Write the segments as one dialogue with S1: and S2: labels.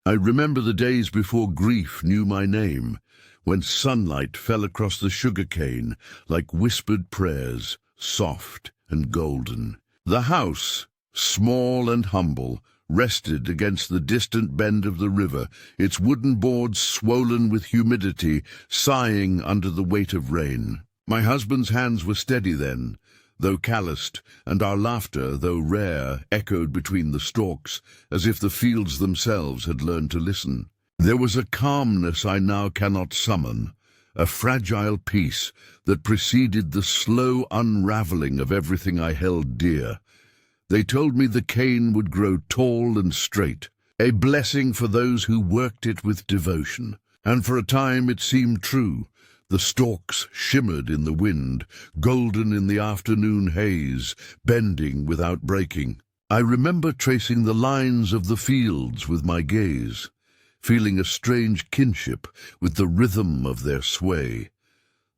S1: I remember the days before grief knew my name, when sunlight fell across the sugarcane like whispered prayers, soft and golden. The house, small and humble, rested against the distant bend of the river, its wooden boards swollen with humidity, sighing under the weight of rain. My husband's hands were steady then, though calloused, and our laughter, though rare, echoed between the stalks, as if the fields themselves had learned to listen. There was a calmness I now cannot summon, a fragile peace that preceded the slow unraveling of everything I held dear. They told me the cane would grow tall and straight, a blessing for those who worked it with devotion, and for a time it seemed true. The stalks shimmered in the wind, golden in the afternoon haze, bending without breaking. I remember tracing the lines of the fields with my gaze, feeling a strange kinship with the rhythm of their sway,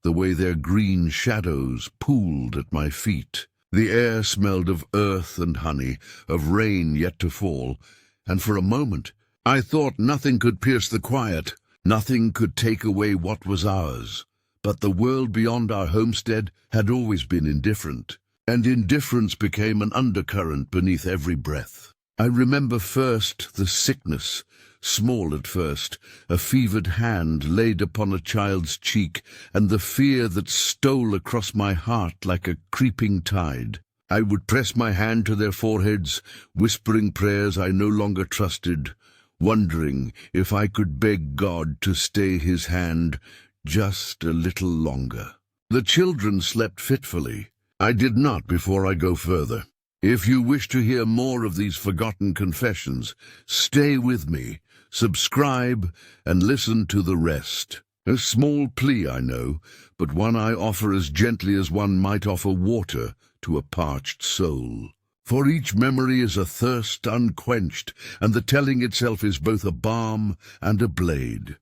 S1: the way their green shadows pooled at my feet. The air smelled of earth and honey, of rain yet to fall, and for a moment I thought nothing could pierce the quiet. Nothing could take away what was ours. But the world beyond our homestead had always been indifferent, and indifference became an undercurrent beneath every breath. I remember first the sickness, small at first, a fevered hand laid upon a child's cheek, and the fear that stole across my heart like a creeping tide. I would press my hand to their foreheads, whispering prayers I no longer trusted, wondering if I could beg God to stay his hand just a little longer. The children slept fitfully. I did not before I go further. If you wish to hear more of these forgotten confessions, stay with me, subscribe, and listen to the rest. A small plea, I know, but one I offer as gently as one might offer water to a parched soul. For each memory is a thirst unquenched, and the telling itself is both a balm and a blade.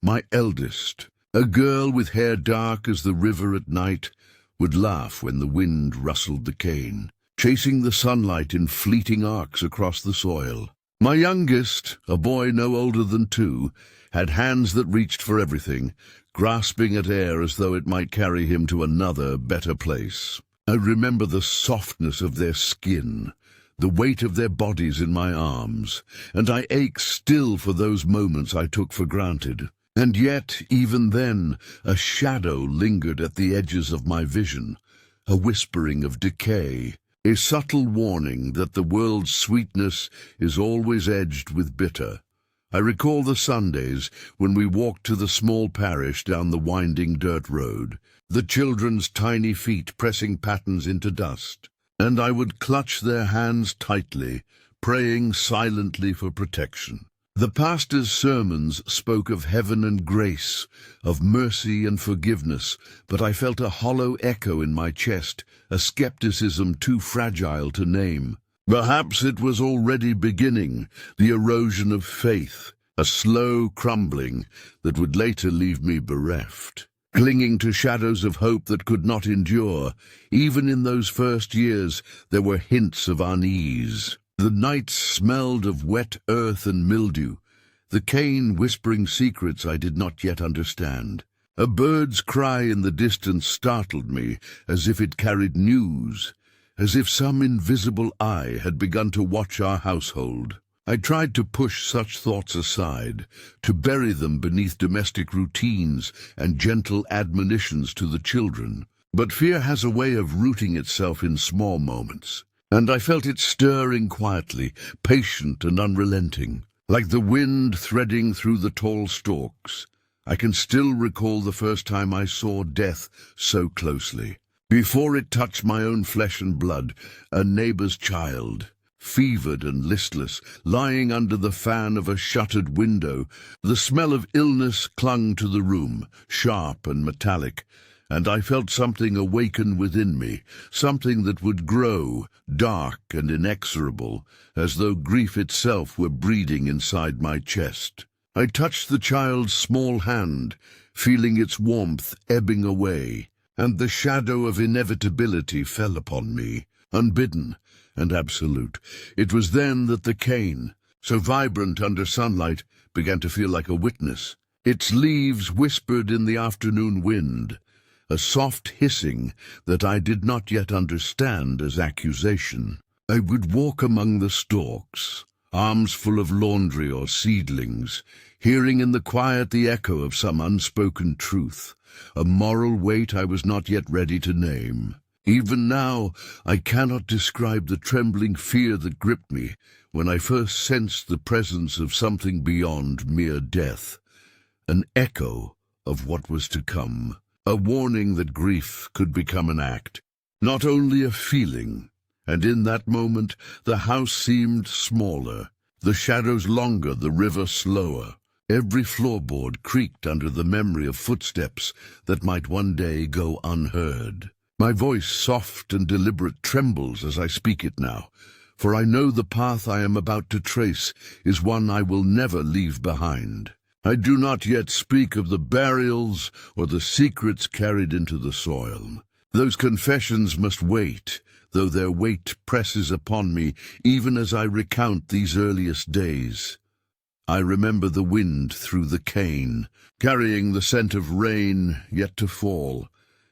S1: My eldest, a girl with hair dark as the river at night, would laugh when the wind rustled the cane, chasing the sunlight in fleeting arcs across the soil. My youngest, a boy no older than 2, had hands that reached for everything, grasping at air as though it might carry him to another, better place. I remember the softness of their skin, the weight of their bodies in my arms, and I ache still for those moments I took for granted. And yet, even then, a shadow lingered at the edges of my vision, a whispering of decay, a subtle warning that the world's sweetness is always edged with bitter. I recall the Sundays when we walked to the small parish down the winding dirt road, the children's tiny feet pressing patterns into dust, and I would clutch their hands tightly, praying silently for protection. The pastor's sermons spoke of heaven and grace, of mercy and forgiveness, but I felt a hollow echo in my chest, a skepticism too fragile to name. Perhaps it was already beginning, the erosion of faith, a slow crumbling that would later leave me bereft, clinging to shadows of hope that could not endure. Even in those first years, there were hints of unease. The nights smelled of wet earth and mildew, the cane whispering secrets I did not yet understand. A bird's cry in the distance startled me, as if it carried news, as if some invisible eye had begun to watch our household. I tried to push such thoughts aside, to bury them beneath domestic routines and gentle admonitions to the children. But fear has a way of rooting itself in small moments, and I felt it stirring quietly, patient and unrelenting, like the wind threading through the tall stalks. I can still recall the first time I saw death so closely. Before it touched my own flesh and blood, a neighbor's child, fevered and listless, lying under the fan of a shuttered window. The smell of illness clung to the room, sharp and metallic, and I felt something awaken within me, something that would grow, dark and inexorable, as though grief itself were breeding inside my chest. I touched the child's small hand, feeling its warmth ebbing away, and the shadow of inevitability fell upon me, unbidden and absolute. It was then that the cane, so vibrant under sunlight, began to feel like a witness. Its leaves whispered in the afternoon wind, a soft hissing that I did not yet understand as accusation. I would walk among the stalks, arms full of laundry or seedlings, hearing in the quiet the echo of some unspoken truth, a moral weight I was not yet ready to name. Even now, I cannot describe the trembling fear that gripped me when I first sensed the presence of something beyond mere death, an echo of what was to come, a warning that grief could become an act, not only a feeling. And in that moment, the house seemed smaller, the shadows longer, the river slower. Every floorboard creaked under the memory of footsteps that might one day go unheard. My voice, soft and deliberate, trembles as I speak it now, for I know the path I am about to trace is one I will never leave behind. I do not yet speak of the burials or the secrets carried into the soil. Those confessions must wait, though their weight presses upon me even as I recount these earliest days. I remember the wind through the cane, carrying the scent of rain yet to fall,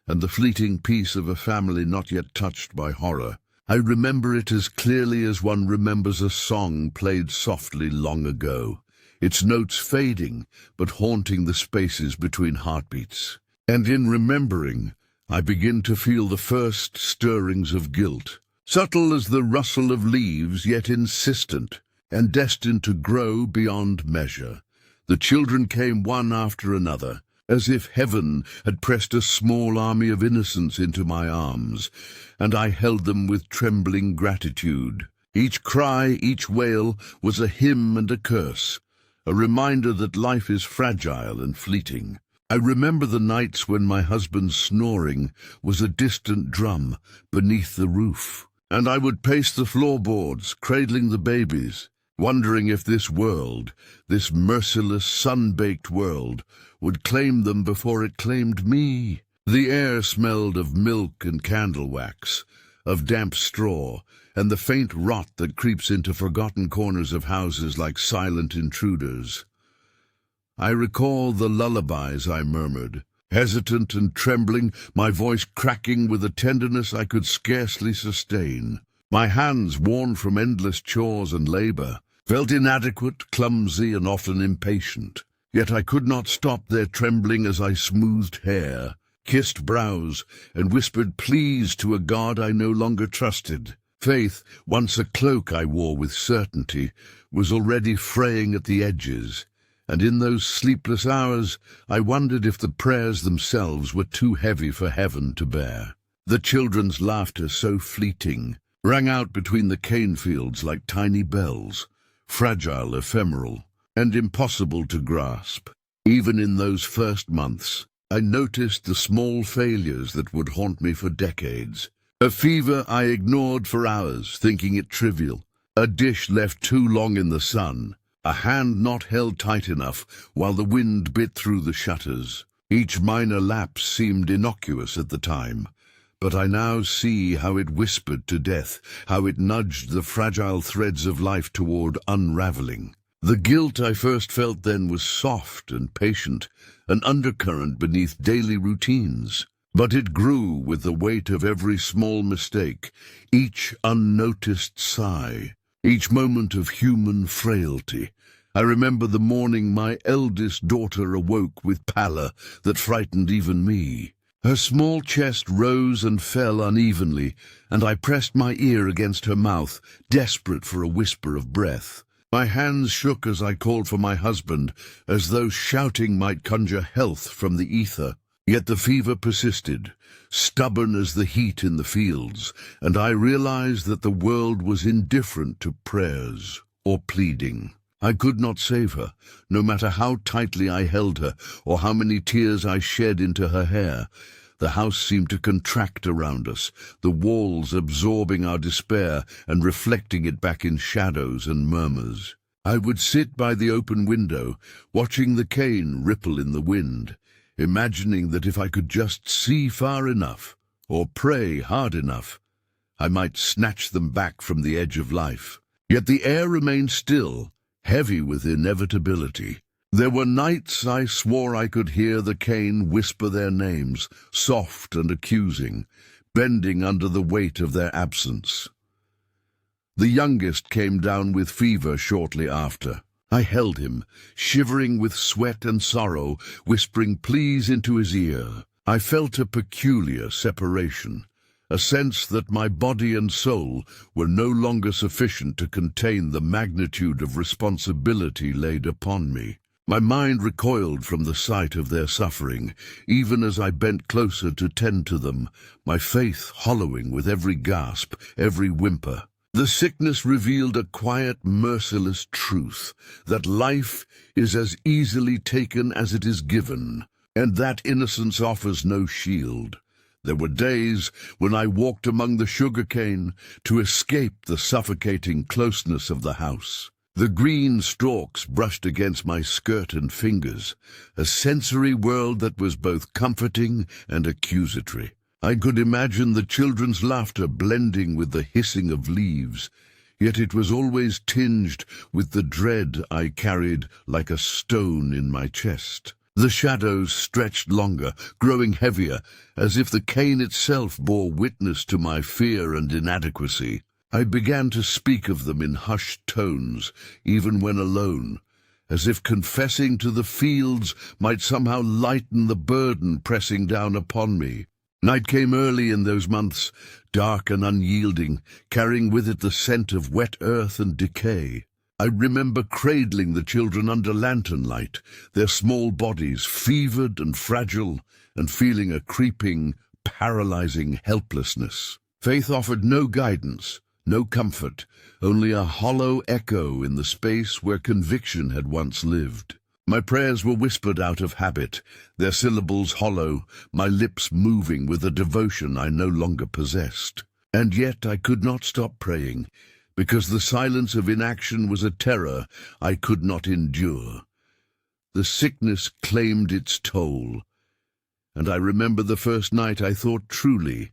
S1: and the fleeting peace of a family not yet touched by horror. I remember it as clearly as one remembers a song played softly long ago, its notes fading but haunting the spaces between heartbeats. And in remembering, I begin to feel the first stirrings of guilt, subtle as the rustle of leaves, yet insistent, and destined to grow beyond measure. The children came one after another, as if heaven had pressed a small army of innocents into my arms, and I held them with trembling gratitude. Each cry, each wail, was a hymn and a curse, a reminder that life is fragile and fleeting. I remember the nights when my husband's snoring was a distant drum beneath the roof, and I would pace the floorboards, cradling the babies, wondering if this world, this merciless, sun-baked world, would claim them before it claimed me. The air smelled of milk and candle wax, of damp straw, and the faint rot that creeps into forgotten corners of houses like silent intruders. I recall the lullabies I murmured, hesitant and trembling, my voice cracking with a tenderness I could scarcely sustain. My hands, worn from endless chores and labor, felt inadequate, clumsy, and often impatient. Yet I could not stop their trembling as I smoothed hair, kissed brows, and whispered pleas to a God I no longer trusted. Faith, once a cloak I wore with certainty, was already fraying at the edges, and in those sleepless hours I wondered if the prayers themselves were too heavy for heaven to bear. The children's laughter, so fleeting, rang out between the cane fields like tiny bells, fragile, ephemeral, and impossible to grasp. Even in those first months, I noticed the small failures that would haunt me for decades. A fever I ignored for hours, thinking it trivial. A dish left too long in the sun. A hand not held tight enough while the wind bit through the shutters. Each minor lapse seemed innocuous at the time, but I now see how it whispered to death, how it nudged the fragile threads of life toward unraveling. The guilt I first felt then was soft and patient, an undercurrent beneath daily routines. But it grew with the weight of every small mistake, each unnoticed sigh, each moment of human frailty. I remember the morning my eldest daughter awoke with pallor that frightened even me. Her small chest rose and fell unevenly, and I pressed my ear against her mouth, desperate for a whisper of breath. My hands shook as I called for my husband, as though shouting might conjure health from the ether. Yet the fever persisted, stubborn as the heat in the fields, and I realized that the world was indifferent to prayers or pleading. I could not save her, no matter how tightly I held her or how many tears I shed into her hair. The house seemed to contract around us, the walls absorbing our despair and reflecting it back in shadows and murmurs. I would sit by the open window, watching the cane ripple in the wind, imagining that if I could just see far enough, or pray hard enough, I might snatch them back from the edge of life. Yet the air remained still, heavy with inevitability. There were nights I swore I could hear the cane whisper their names, soft and accusing, bending under the weight of their absence. The youngest came down with fever shortly after. I held him, shivering with sweat and sorrow, whispering pleas into his ear. I felt a peculiar separation, a sense that my body and soul were no longer sufficient to contain the magnitude of responsibility laid upon me. My mind recoiled from the sight of their suffering, even as I bent closer to tend to them, my faith hollowing with every gasp, every whimper. The sickness revealed a quiet, merciless truth, that life is as easily taken as it is given, and that innocence offers no shield. There were days when I walked among the sugarcane to escape the suffocating closeness of the house. The green stalks brushed against my skirt and fingers, a sensory world that was both comforting and accusatory. I could imagine the children's laughter blending with the hissing of leaves, yet it was always tinged with the dread I carried like a stone in my chest. The shadows stretched longer, growing heavier, as if the cane itself bore witness to my fear and inadequacy. I began to speak of them in hushed tones, even when alone, as if confessing to the fields might somehow lighten the burden pressing down upon me. Night came early in those months, dark and unyielding, carrying with it the scent of wet earth and decay. I remember cradling the children under lantern light, their small bodies fevered and fragile, and feeling a creeping, paralyzing helplessness. Faith offered no guidance, no comfort, only a hollow echo in the space where conviction had once lived. My prayers were whispered out of habit, their syllables hollow, my lips moving with a devotion I no longer possessed. And yet I could not stop praying, because the silence of inaction was a terror I could not endure. The sickness claimed its toll, and I remember the first night I thought truly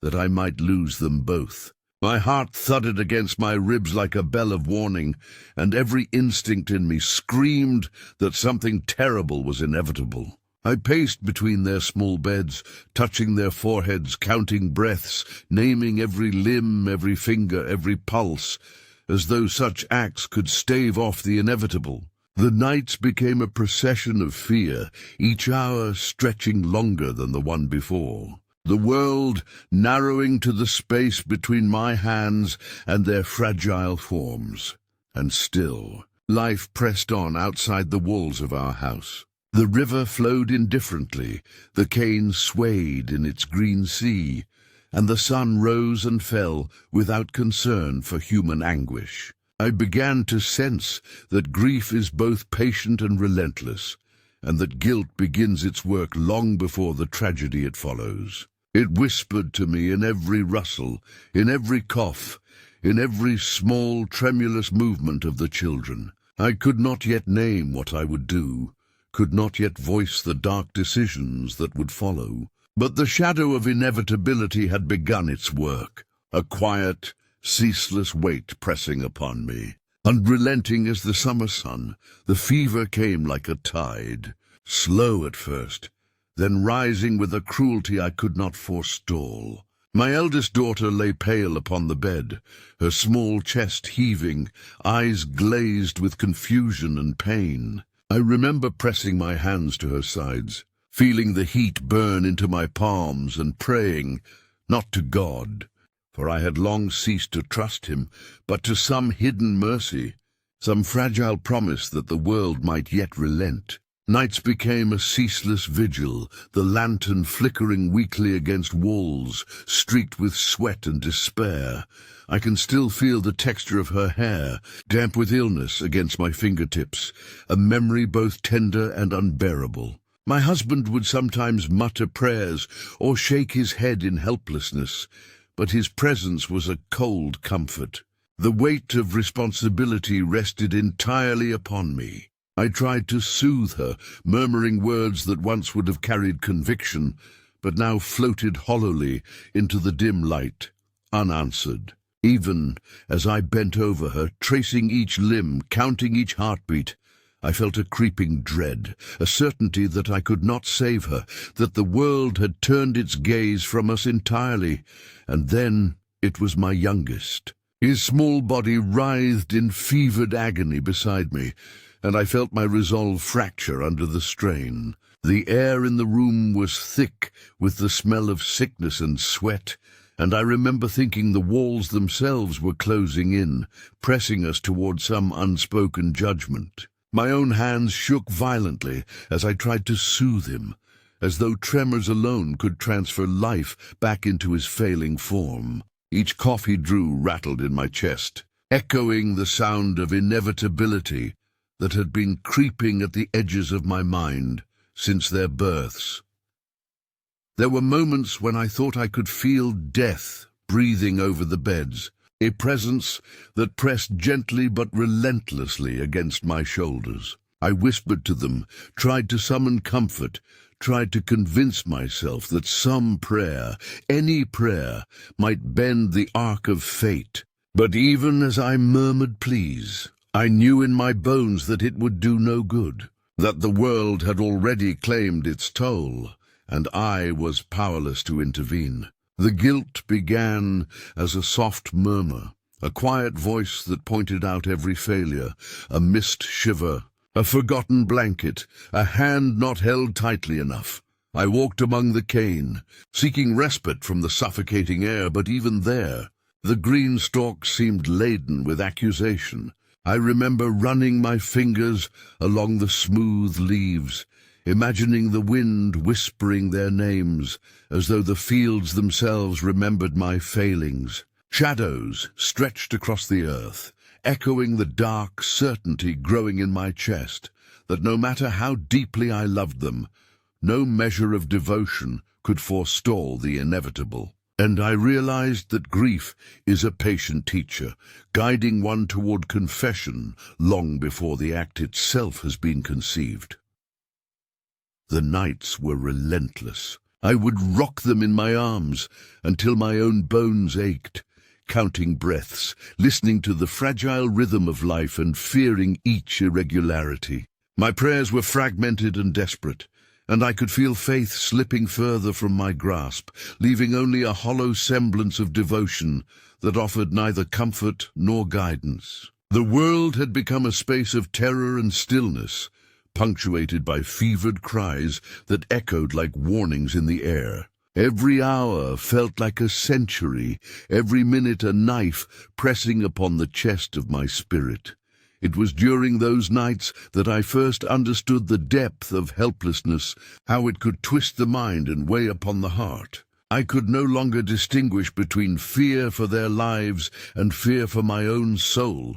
S1: that I might lose them both. My heart thudded against my ribs like a bell of warning, and every instinct in me screamed that something terrible was inevitable. I paced between their small beds, touching their foreheads, counting breaths, naming every limb, every finger, every pulse, as though such acts could stave off the inevitable. The nights became a procession of fear, each hour stretching longer than the one before. The world narrowing to the space between my hands and their fragile forms. And still, life pressed on outside the walls of our house. The river flowed indifferently, the cane swayed in its green sea, and the sun rose and fell without concern for human anguish. I began to sense that grief is both patient and relentless, and that guilt begins its work long before the tragedy it follows. It whispered to me in every rustle, in every cough, in every small, tremulous movement of the children. I could not yet name what I would do, could not yet voice the dark decisions that would follow. But the shadow of inevitability had begun its work, a quiet, ceaseless weight pressing upon me. Unrelenting as the summer sun, the fever came like a tide, slow at first, then rising with a cruelty I could not forestall. My eldest daughter lay pale upon the bed, her small chest heaving, eyes glazed with confusion and pain. I remember pressing my hands to her sides, feeling the heat burn into my palms and praying, not to God, for I had long ceased to trust him, but to some hidden mercy, some fragile promise that the world might yet relent. Nights became a ceaseless vigil, the lantern flickering weakly against walls, streaked with sweat and despair. I can still feel the texture of her hair, damp with illness, against my fingertips, a memory both tender and unbearable. My husband would sometimes mutter prayers or shake his head in helplessness, but his presence was a cold comfort. The weight of responsibility rested entirely upon me. I tried to soothe her, murmuring words that once would have carried conviction, but now floated hollowly into the dim light, unanswered. Even as I bent over her, tracing each limb, counting each heartbeat, I felt a creeping dread, a certainty that I could not save her, that the world had turned its gaze from us entirely. And then it was my youngest. His small body writhed in fevered agony beside me, and I felt my resolve fracture under the strain. The air in the room was thick with the smell of sickness and sweat, and I remember thinking the walls themselves were closing in, pressing us toward some unspoken judgment. My own hands shook violently as I tried to soothe him, as though tremors alone could transfer life back into his failing form. Each cough he drew rattled in my chest, echoing the sound of inevitability that had been creeping at the edges of my mind since their births. There were moments when I thought I could feel death breathing over the beds, a presence that pressed gently but relentlessly against my shoulders. I whispered to them, tried to summon comfort, tried to convince myself that some prayer, any prayer, might bend the arc of fate. But even as I murmured pleas, I knew in my bones that it would do no good, that the world had already claimed its toll, and I was powerless to intervene. The guilt began as a soft murmur, a quiet voice that pointed out every failure, a mist shiver, a forgotten blanket, a hand not held tightly enough. I walked among the cane, seeking respite from the suffocating air, but even there, the green stalks seemed laden with accusation. I remember running my fingers along the smooth leaves, imagining the wind whispering their names, as though the fields themselves remembered my failings. Shadows stretched across the earth, echoing the dark certainty growing in my chest, that no matter how deeply I loved them, no measure of devotion could forestall the inevitable. And I realized that grief is a patient teacher, guiding one toward confession long before the act itself has been conceived. The nights were relentless. I would rock them in my arms until my own bones ached, counting breaths, listening to the fragile rhythm of life and fearing each irregularity. My prayers were fragmented and desperate, and I could feel faith slipping further from my grasp, leaving only a hollow semblance of devotion that offered neither comfort nor guidance. The world had become a space of terror and stillness, punctuated by fevered cries that echoed like warnings in the air. Every hour felt like a century, every minute a knife pressing upon the chest of my spirit. It was during those nights that I first understood the depth of helplessness, how it could twist the mind and weigh upon the heart. I could no longer distinguish between fear for their lives and fear for my own soul,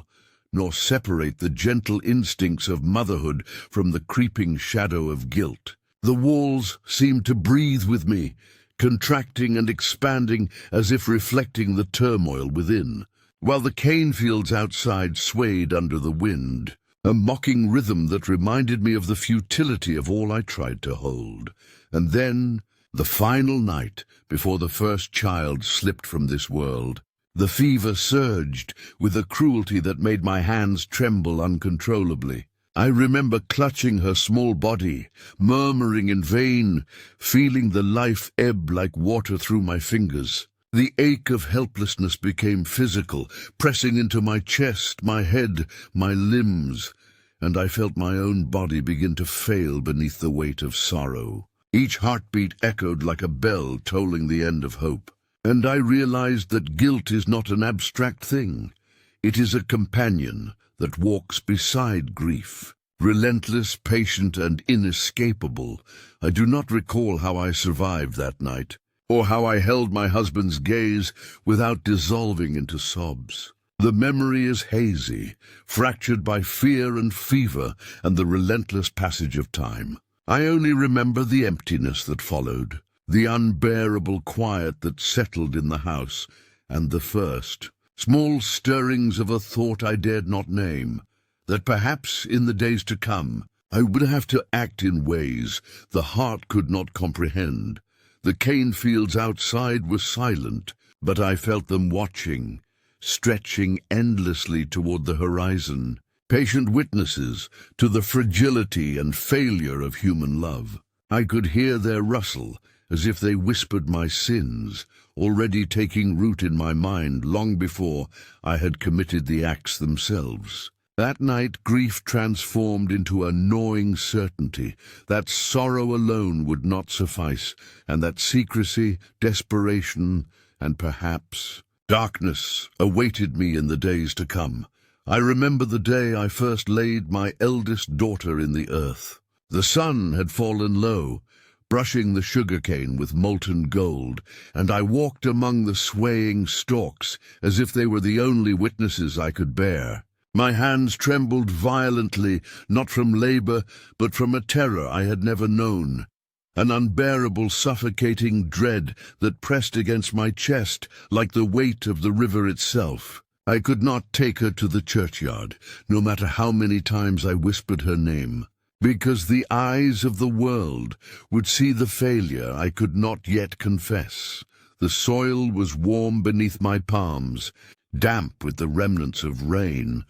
S1: nor separate the gentle instincts of motherhood from the creeping shadow of guilt. The walls seemed to breathe with me, contracting and expanding as if reflecting the turmoil within, while the cane fields outside swayed under the wind, a mocking rhythm that reminded me of the futility of all I tried to hold. And then, the final night before the first child slipped from this world, the fever surged with a cruelty that made my hands tremble uncontrollably. I remember clutching her small body, murmuring in vain, feeling the life ebb like water through my fingers. The ache of helplessness became physical, pressing into my chest, my head, my limbs, and I felt my own body begin to fail beneath the weight of sorrow. Each heartbeat echoed like a bell tolling the end of hope. And I realized that guilt is not an abstract thing. It is a companion that walks beside grief. Relentless, patient, and inescapable. I do not recall how I survived that night, or how I held my husband's gaze without dissolving into sobs. The memory is hazy, fractured by fear and fever and the relentless passage of time. I only remember the emptiness that followed, the unbearable quiet that settled in the house, and the first, small stirrings of a thought I dared not name, that perhaps in the days to come I would have to act in ways the heart could not comprehend. The cane fields outside were silent, but I felt them watching, stretching endlessly toward the horizon, patient witnesses to the fragility and failure of human love. I could hear their rustle, as if they whispered my sins, already taking root in my mind long before I had committed the acts themselves. That night, grief transformed into a gnawing certainty that sorrow alone would not suffice, and that secrecy, desperation, and perhaps darkness awaited me in the days to come. I remember the day I first laid my eldest daughter in the earth. The sun had fallen low, brushing the sugarcane with molten gold, and I walked among the swaying stalks as if they were the only witnesses I could bear. My hands trembled violently, not from labor, but from a terror I had never known, an unbearable, suffocating dread that pressed against my chest like the weight of the river itself. I could not take her to the churchyard, no matter how many times I whispered her name, because the eyes of the world would see the failure I could not yet confess. The soil was warm beneath my palms, damp with the remnants of rain,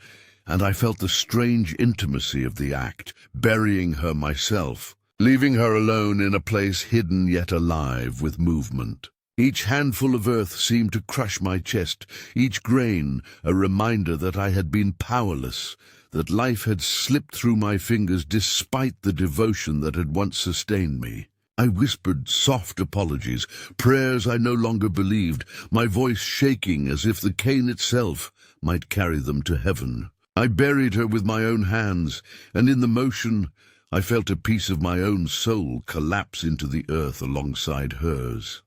S1: and I felt the strange intimacy of the act, burying her myself, leaving her alone in a place hidden yet alive with movement. Each handful of earth seemed to crush my chest, each grain a reminder that I had been powerless, that life had slipped through my fingers despite the devotion that had once sustained me. I whispered soft apologies, prayers I no longer believed, my voice shaking as if the cane itself might carry them to heaven. I buried her with my own hands, and in the motion I felt a piece of my own soul collapse into the earth alongside hers.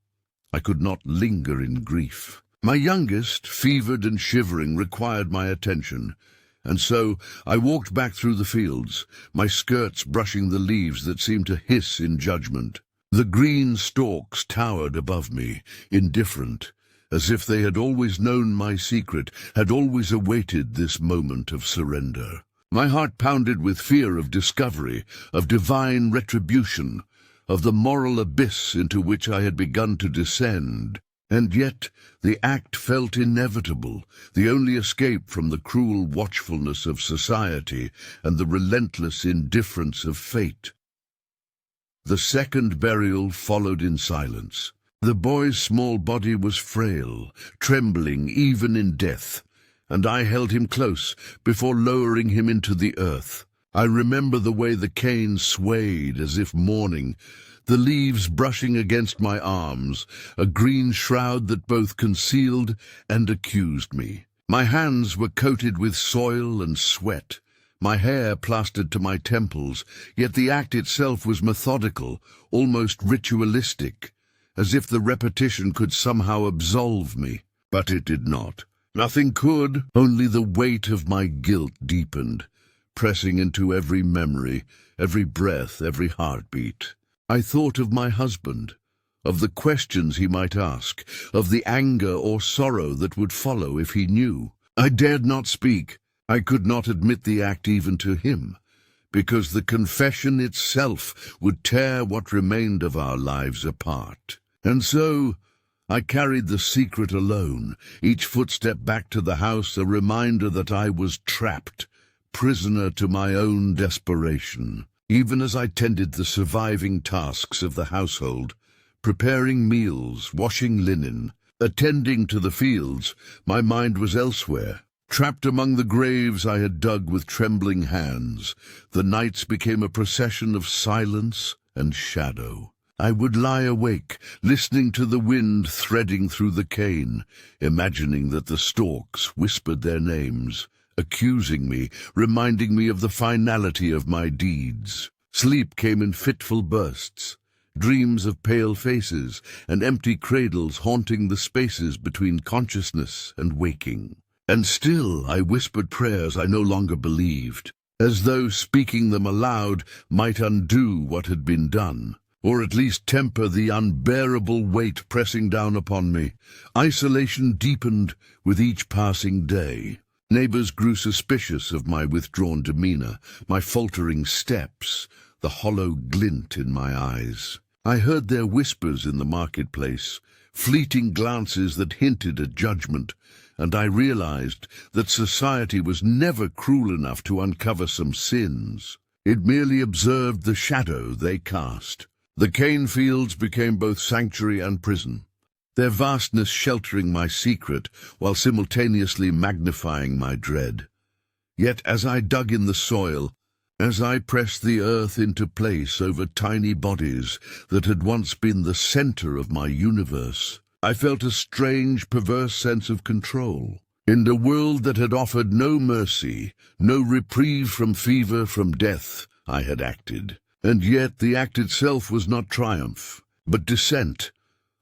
S1: I could not linger in grief. My youngest, fevered and shivering, required my attention, and so I walked back through the fields, my skirts brushing the leaves that seemed to hiss in judgment. The green stalks towered above me, indifferent, as if they had always known my secret, had always awaited this moment of surrender. My heart pounded with fear of discovery, of divine retribution, of the moral abyss into which I had begun to descend. And yet the act felt inevitable, the only escape from the cruel watchfulness of society and the relentless indifference of fate. The second burial followed in silence. The boy's small body was frail, trembling even in death, and I held him close before lowering him into the earth. I remember the way the cane swayed as if mourning, the leaves brushing against my arms, a green shroud that both concealed and accused me. My hands were coated with soil and sweat, my hair plastered to my temples, yet the act itself was methodical, almost ritualistic, as if the repetition could somehow absolve me. But it did not. Nothing could, only the weight of my guilt deepened, pressing into every memory, every breath, every heartbeat. I thought of my husband, of the questions he might ask, of the anger or sorrow that would follow if he knew. I dared not speak. I could not admit the act even to him, because the confession itself would tear what remained of our lives apart. And so I carried the secret alone, each footstep back to the house a reminder that I was trapped, prisoner to my own desperation. Even as I tended the surviving tasks of the household, preparing meals, washing linen, attending to the fields, my mind was elsewhere. Trapped among the graves I had dug with trembling hands, the nights became a procession of silence and shadow. I would lie awake, listening to the wind threading through the cane, imagining that the stalks whispered their names, accusing me, reminding me of the finality of my deeds. Sleep came in fitful bursts, dreams of pale faces and empty cradles haunting the spaces between consciousness and waking. And still I whispered prayers I no longer believed, as though speaking them aloud might undo what had been done, or at least temper the unbearable weight pressing down upon me. Isolation deepened with each passing day. Neighbors grew suspicious of my withdrawn demeanor, my faltering steps, the hollow glint in my eyes. I heard their whispers in the marketplace, fleeting glances that hinted at judgment, and I realized that society was never cruel enough to uncover some sins. It merely observed the shadow they cast. The cane fields became both sanctuary and prison, their vastness sheltering my secret while simultaneously magnifying my dread. Yet as I dug in the soil, as I pressed the earth into place over tiny bodies that had once been the center of my universe, I felt a strange, perverse sense of control. In a world that had offered no mercy, no reprieve from fever, from death, I had acted. And yet the act itself was not triumph, but descent,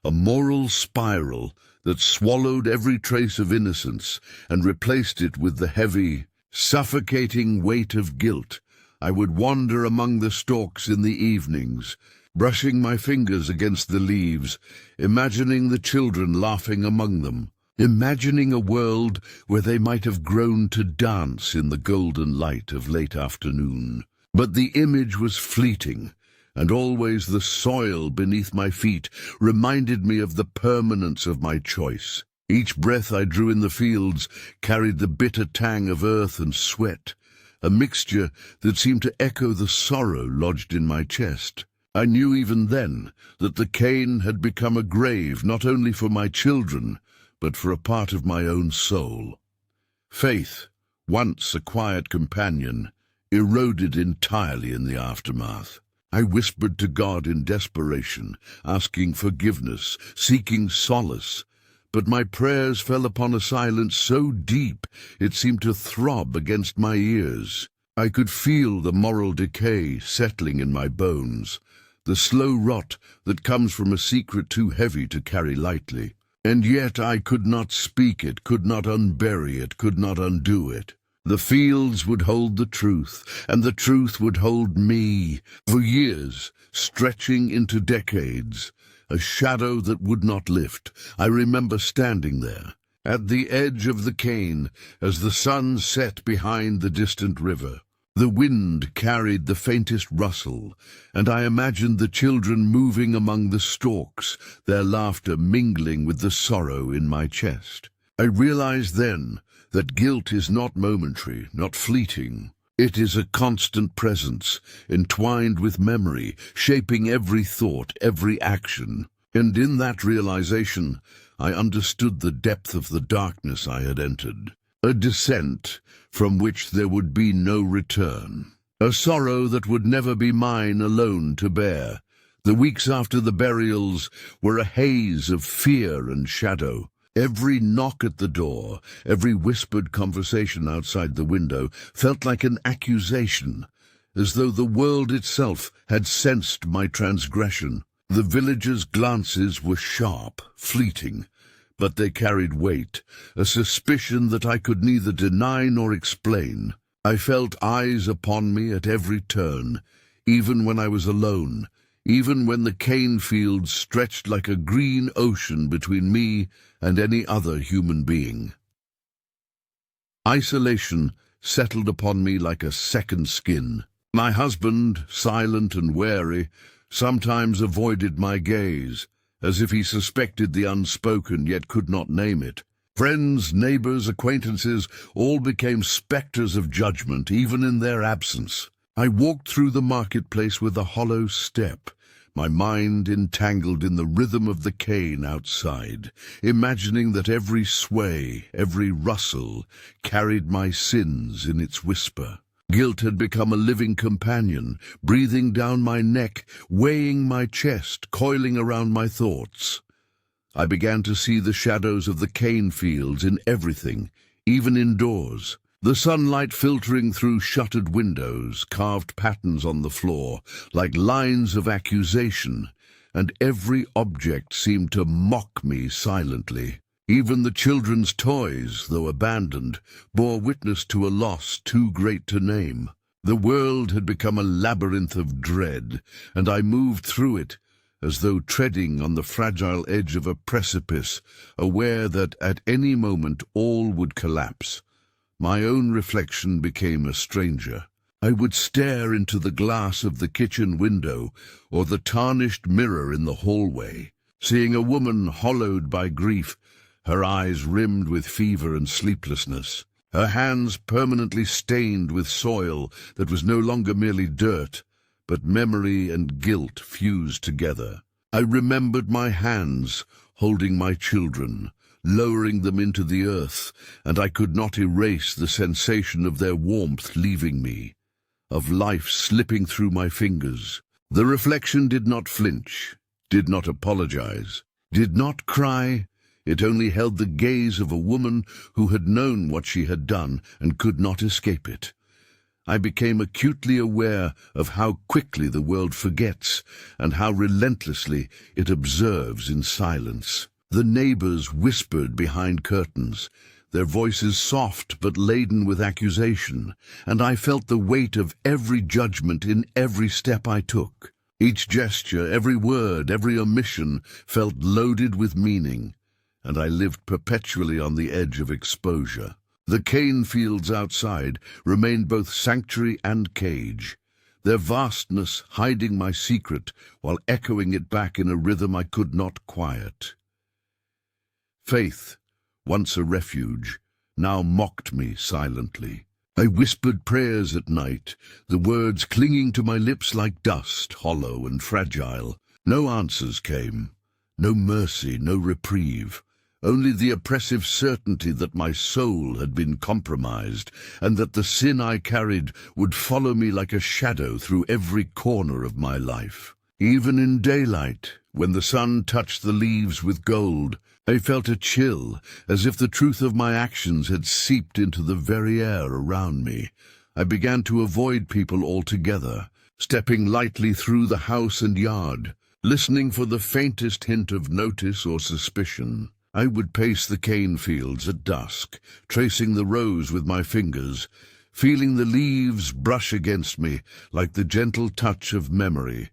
S1: a moral spiral that swallowed every trace of innocence and replaced it with the heavy, suffocating weight of guilt. I would wander among the stalks in the evenings, brushing my fingers against the leaves, imagining the children laughing among them, imagining a world where they might have grown to dance in the golden light of late afternoon. But the image was fleeting, and always the soil beneath my feet reminded me of the permanence of my choice. Each breath I drew in the fields carried the bitter tang of earth and sweat, a mixture that seemed to echo the sorrow lodged in my chest. I knew even then that the cane had become a grave not only for my children, but for a part of my own soul. Faith, once a quiet companion, eroded entirely in the aftermath. I whispered to God in desperation, asking forgiveness, seeking solace, but my prayers fell upon a silence so deep it seemed to throb against my ears. I could feel the moral decay settling in my bones, the slow rot that comes from a secret too heavy to carry lightly. And yet I could not speak it, could not unbury it, could not undo it. The fields would hold the truth, and the truth would hold me, for years, stretching into decades, a shadow that would not lift. I remember standing there, at the edge of the cane, as the sun set behind the distant river. The wind carried the faintest rustle, and I imagined the children moving among the stalks, their laughter mingling with the sorrow in my chest. I realized then that guilt is not momentary, not fleeting. It is a constant presence, entwined with memory, shaping every thought, every action. And in that realization, I understood the depth of the darkness I had entered. A descent from which there would be no return. A sorrow that would never be mine alone to bear. The weeks after the burials were a haze of fear and shadow. Every knock at the door, every whispered conversation outside the window felt like an accusation, as though the world itself had sensed my transgression. The villagers' glances were sharp, fleeting, but they carried weight, a suspicion that I could neither deny nor explain. I felt eyes upon me at every turn, even when I was alone, even when the cane fields stretched like a green ocean between me and any other human being. Isolation settled upon me like a second skin. My husband, silent and wary, sometimes avoided my gaze, as if he suspected the unspoken yet could not name it. Friends, neighbors, acquaintances all became specters of judgment, even in their absence. I walked through the marketplace with a hollow step, my mind entangled in the rhythm of the cane outside, imagining that every sway, every rustle, carried my sins in its whisper. Guilt had become a living companion, breathing down my neck, weighing my chest, coiling around my thoughts. I began to see the shadows of the cane fields in everything, even indoors. The sunlight filtering through shuttered windows carved patterns on the floor, like lines of accusation, and every object seemed to mock me silently. Even the children's toys, though abandoned, bore witness to a loss too great to name. The world had become a labyrinth of dread, and I moved through it, as though treading on the fragile edge of a precipice, aware that at any moment all would collapse. My own reflection became a stranger. I would stare into the glass of the kitchen window or the tarnished mirror in the hallway, seeing a woman hollowed by grief, her eyes rimmed with fever and sleeplessness, her hands permanently stained with soil that was no longer merely dirt, but memory and guilt fused together. I remembered my hands holding my children, lowering them into the earth, and I could not erase the sensation of their warmth leaving me, of life slipping through my fingers. The reflection did not flinch, did not apologize, did not cry. It only held the gaze of a woman who had known what she had done and could not escape it. I became acutely aware of how quickly the world forgets and how relentlessly it observes in silence. The neighbors whispered behind curtains, their voices soft but laden with accusation, and I felt the weight of every judgment in every step I took. Each gesture, every word, every omission felt loaded with meaning, and I lived perpetually on the edge of exposure. The cane fields outside remained both sanctuary and cage, their vastness hiding my secret while echoing it back in a rhythm I could not quiet. Faith, once a refuge, now mocked me silently. I whispered prayers at night, the words clinging to my lips like dust, hollow and fragile. No answers came, no mercy, no reprieve. Only the oppressive certainty that my soul had been compromised, and that the sin I carried would follow me like a shadow through every corner of my life. Even in daylight, when the sun touched the leaves with gold, I felt a chill, as if the truth of my actions had seeped into the very air around me. I began to avoid people altogether, stepping lightly through the house and yard, listening for the faintest hint of notice or suspicion. I would pace the cane fields at dusk, tracing the rows with my fingers, feeling the leaves brush against me like the gentle touch of memory,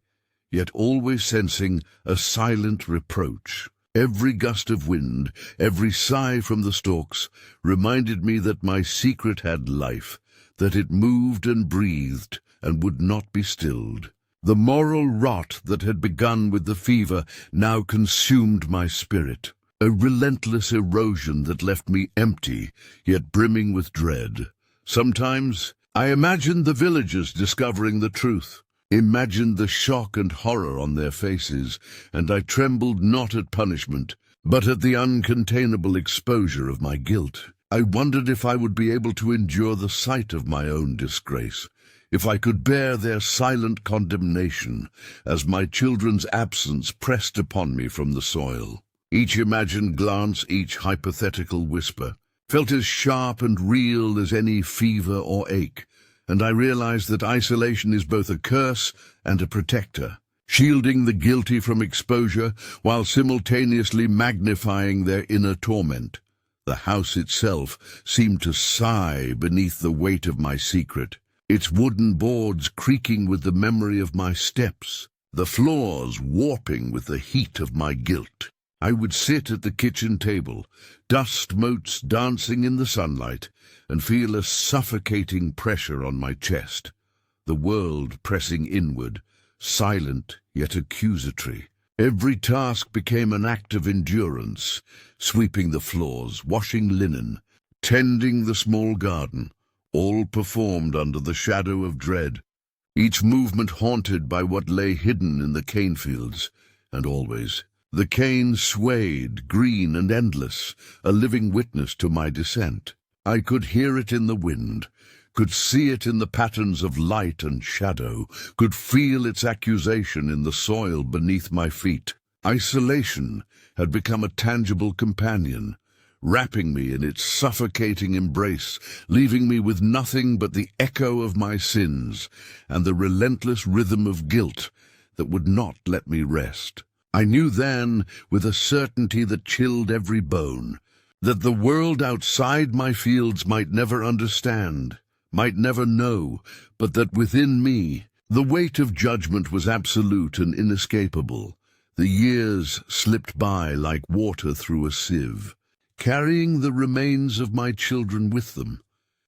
S1: yet always sensing a silent reproach. Every gust of wind, every sigh from the stalks, reminded me that my secret had life, that it moved and breathed and would not be stilled. The moral rot that had begun with the fever now consumed my spirit, a relentless erosion that left me empty, yet brimming with dread. Sometimes I imagined the villagers discovering the truth, imagined the shock and horror on their faces, and I trembled not at punishment, but at the uncontainable exposure of my guilt. I wondered if I would be able to endure the sight of my own disgrace, if I could bear their silent condemnation as my children's absence pressed upon me from the soil. Each imagined glance, each hypothetical whisper, felt as sharp and real as any fever or ache, and I realized that isolation is both a curse and a protector, shielding the guilty from exposure while simultaneously magnifying their inner torment. The house itself seemed to sigh beneath the weight of my secret, its wooden boards creaking with the memory of my steps, the floors warping with the heat of my guilt. I would sit at the kitchen table, dust motes dancing in the sunlight, and feel a suffocating pressure on my chest, the world pressing inward, silent yet accusatory. Every task became an act of endurance, sweeping the floors, washing linen, tending the small garden, all performed under the shadow of dread, each movement haunted by what lay hidden in the cane fields, and always the cane swayed, green and endless, a living witness to my descent. I could hear it in the wind, could see it in the patterns of light and shadow, could feel its accusation in the soil beneath my feet. Isolation had become a tangible companion, wrapping me in its suffocating embrace, leaving me with nothing but the echo of my sins and the relentless rhythm of guilt that would not let me rest. I knew then, with a certainty that chilled every bone, that the world outside my fields might never understand, might never know, but that within me the weight of judgment was absolute and inescapable. The years slipped by like water through a sieve, carrying the remains of my children with them,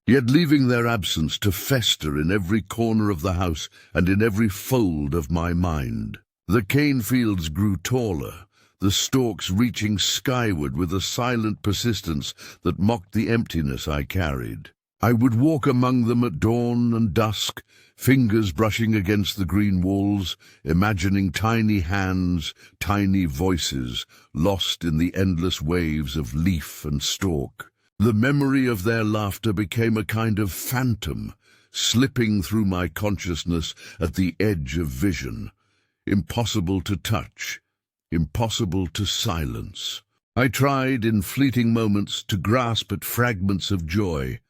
S1: yet leaving their absence to fester in every corner of the house and in every fold of my mind. The cane fields grew taller, the stalks reaching skyward with a silent persistence that mocked the emptiness I carried. I would walk among them at dawn and dusk, fingers brushing against the green walls, imagining tiny hands, tiny voices, lost in the endless waves of leaf and stalk. The memory of their laughter became a kind of phantom, slipping through my consciousness at the edge of vision. Impossible to touch, impossible to silence. I tried in fleeting moments to grasp at fragments of joy,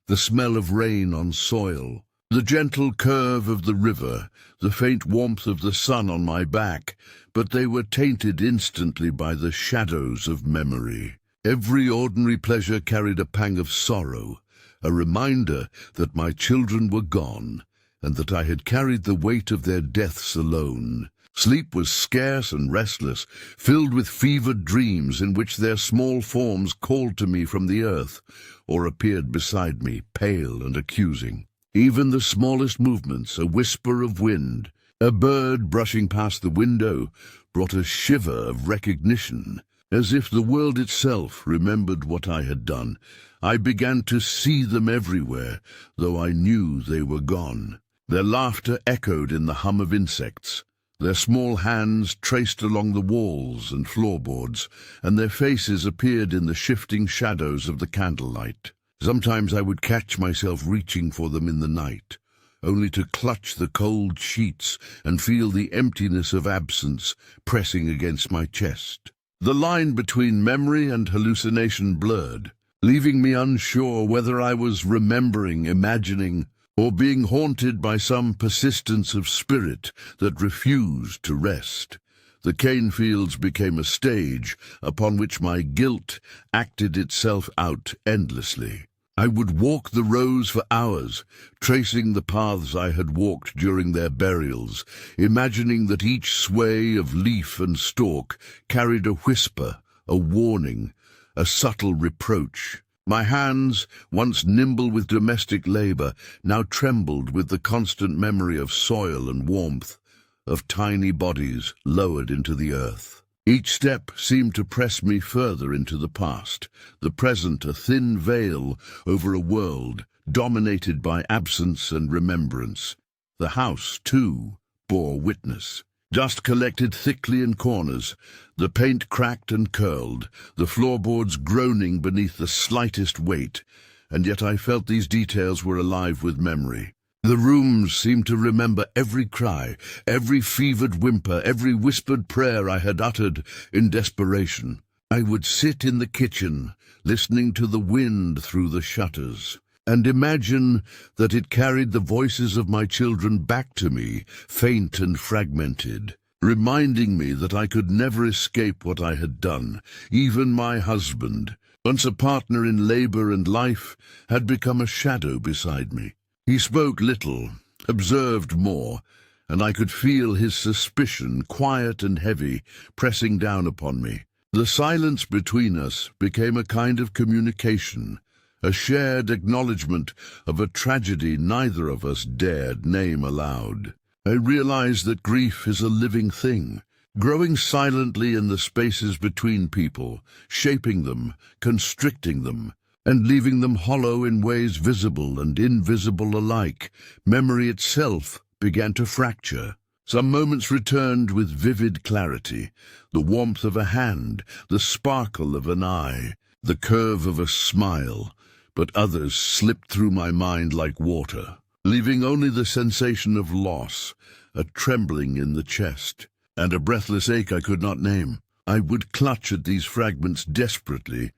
S1: the smell of rain on soil, the gentle curve of the river, the faint warmth of the sun on my back, but they were tainted instantly by the shadows of memory. Every ordinary pleasure carried a pang of sorrow, a reminder that my children were gone, and that I had carried the weight of their deaths alone. Sleep was scarce and restless, filled with fevered dreams in which their small forms called to me from the earth, or appeared beside me, pale and accusing. Even the smallest movements, a whisper of wind, a bird brushing past the window, brought a shiver of recognition. As if the world itself remembered what I had done, I began to see them everywhere, though I knew they were gone. Their laughter echoed in the hum of insects. Their small hands traced along the walls and floorboards, and their faces appeared in the shifting shadows of the candlelight. Sometimes I would catch myself reaching for them in the night, only to clutch the cold sheets and feel the emptiness of absence pressing against my chest. The line between memory and hallucination blurred, leaving me unsure whether I was remembering, imagining, or being haunted by some persistence of spirit that refused to rest. The cane fields became a stage upon which my guilt acted itself out endlessly. I would walk the rows for hours, tracing the paths I had walked during their burials, imagining that each sway of leaf and stalk carried a whisper, a warning, a subtle reproach. My hands, once nimble with domestic labor, now trembled with the constant memory of soil and warmth, of tiny bodies lowered into the earth. Each step seemed to press me further into the past, the present a thin veil over a world dominated by absence and remembrance. The house, too, bore witness. Dust collected thickly in corners, the paint cracked and curled, the floorboards groaning beneath the slightest weight, and yet I felt these details were alive with memory. The rooms seemed to remember every cry, every fevered whimper, every whispered prayer I had uttered in desperation. I would sit in the kitchen, listening to the wind through the shutters, and imagine that it carried the voices of my children back to me, faint and fragmented, reminding me that I could never escape what I had done. Even my husband, once a partner in labor and life, had become a shadow beside me. He spoke little, observed more, and I could feel his suspicion, quiet and heavy, pressing down upon me. The silence between us became a kind of communication, a shared acknowledgement of a tragedy neither of us dared name aloud. I realized that grief is a living thing, growing silently in the spaces between people, shaping them, constricting them, and leaving them hollow in ways visible and invisible alike. Memory itself began to fracture. Some moments returned with vivid clarity, the warmth of a hand, the sparkle of an eye, the curve of a smile, but others slipped through my mind like water, leaving only the sensation of loss, a trembling in the chest, and a breathless ache I could not name. I would clutch at these fragments desperately,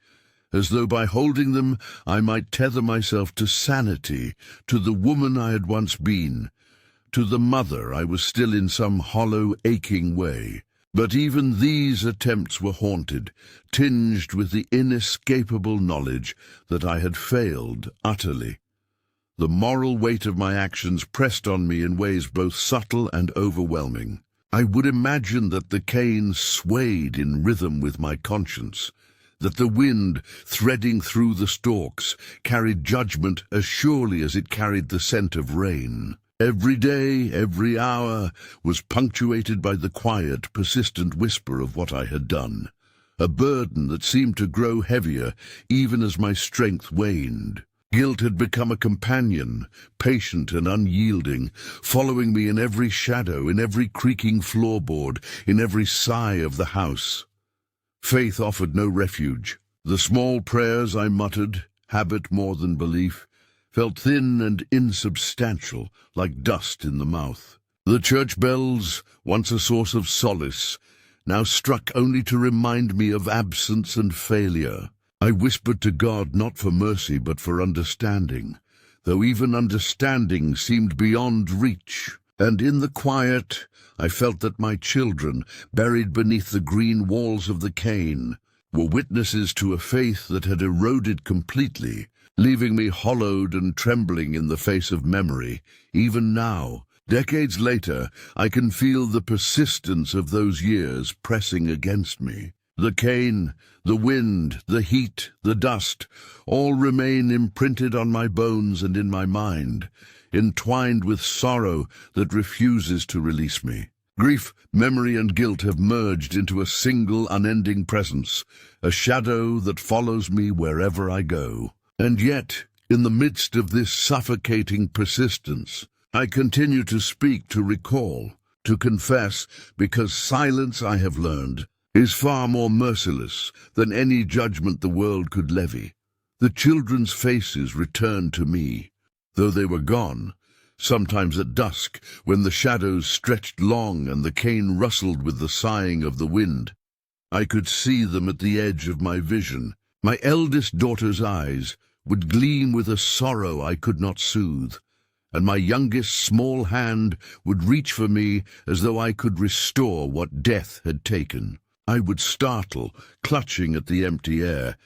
S1: as though by holding them I might tether myself to sanity, to the woman I had once been, to the mother I was still in some hollow, aching way. But even these attempts were haunted, tinged with the inescapable knowledge that I had failed utterly. The moral weight of my actions pressed on me in ways both subtle and overwhelming. I would imagine that the cane swayed in rhythm with my conscience, that the wind, threading through the stalks, carried judgment as surely as it carried the scent of rain. Every day, every hour, was punctuated by the quiet, persistent whisper of what I had done, a burden that seemed to grow heavier even as my strength waned. Guilt had become a companion, patient and unyielding, following me in every shadow, in every creaking floorboard, in every sigh of the house. Faith offered no refuge. The small prayers I muttered, habit more than belief, felt thin and insubstantial, like dust in the mouth. The church bells, once a source of solace, now struck only to remind me of absence and failure. I whispered to God not for mercy but for understanding, though even understanding seemed beyond reach. And in the quiet, I felt that my children, buried beneath the green walls of the cane, were witnesses to a faith that had eroded completely, leaving me hollowed and trembling in the face of memory. Even now, decades later, I can feel the persistence of those years pressing against me. The cane, the wind, the heat, the dust, all remain imprinted on my bones and in my mind, entwined with sorrow that refuses to release me. Grief, memory, and guilt have merged into a single unending presence, a shadow that follows me wherever I go. And yet, in the midst of this suffocating persistence, I continue to speak, to recall, to confess, because silence, I have learned, is far more merciless than any judgment the world could levy. The children's faces returned to me, though they were gone, sometimes at dusk, when the shadows stretched long and the cane rustled with the sighing of the wind. I could see them at the edge of my vision. My eldest daughter's eyes would gleam with a sorrow I could not soothe, and my youngest small hand would reach for me as though I could restore what death had taken. I would startle, clutching at the empty air,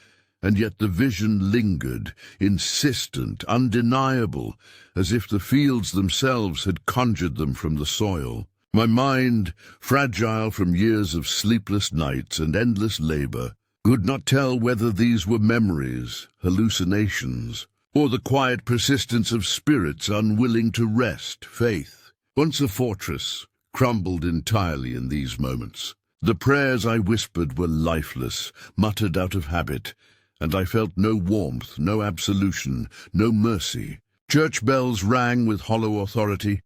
S1: and yet the vision lingered, insistent, undeniable, as if the fields themselves had conjured them from the soil. My mind, fragile from years of sleepless nights and endless labor, could not tell whether these were memories, hallucinations, or the quiet persistence of spirits unwilling to rest. Faith, once a fortress, crumbled entirely in these moments. The prayers I whispered were lifeless, muttered out of habit, and I felt no warmth, no absolution, no mercy. Church bells rang with hollow authority,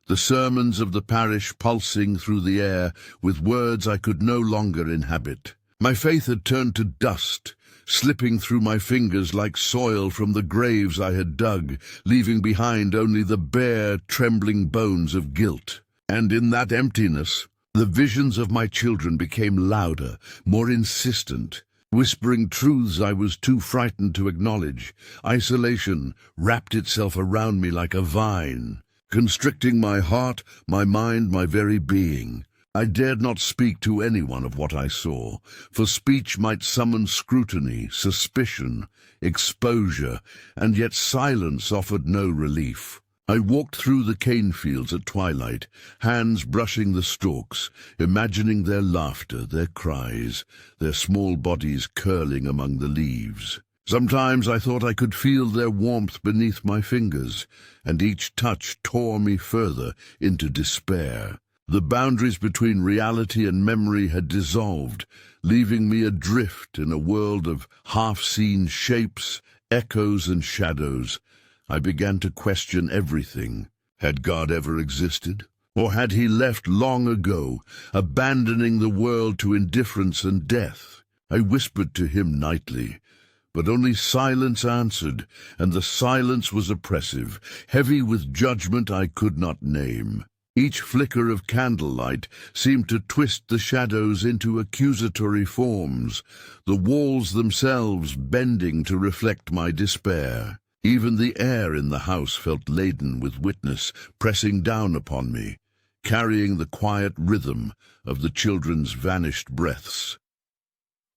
S1: the sermons of the parish pulsing through the air with words I could no longer inhabit. My faith had turned to dust, slipping through my fingers like soil from the graves I had dug, leaving behind only the bare, trembling bones of guilt. And in that emptiness, the visions of my children became louder, more insistent, whispering truths I was too frightened to acknowledge. Isolation wrapped itself around me like a vine, constricting my heart, my mind, my very being. I dared not speak to anyone of what I saw, for speech might summon scrutiny, suspicion, exposure, and yet silence offered no relief. I walked through the cane fields at twilight, hands brushing the stalks, imagining their laughter, their cries, their small bodies curling among the leaves. Sometimes I thought I could feel their warmth beneath my fingers, and each touch tore me further into despair. The boundaries between reality and memory had dissolved, leaving me adrift in a world of half-seen shapes, echoes, and shadows. I began to question everything. Had God ever existed? Or had he left long ago, abandoning the world to indifference and death? I whispered to him nightly, but only silence answered, and the silence was oppressive, heavy with judgment I could not name. Each flicker of candlelight seemed to twist the shadows into accusatory forms, the walls themselves bending to reflect my despair. Even the air in the house felt laden with witness, pressing down upon me, carrying the quiet rhythm of the children's vanished breaths.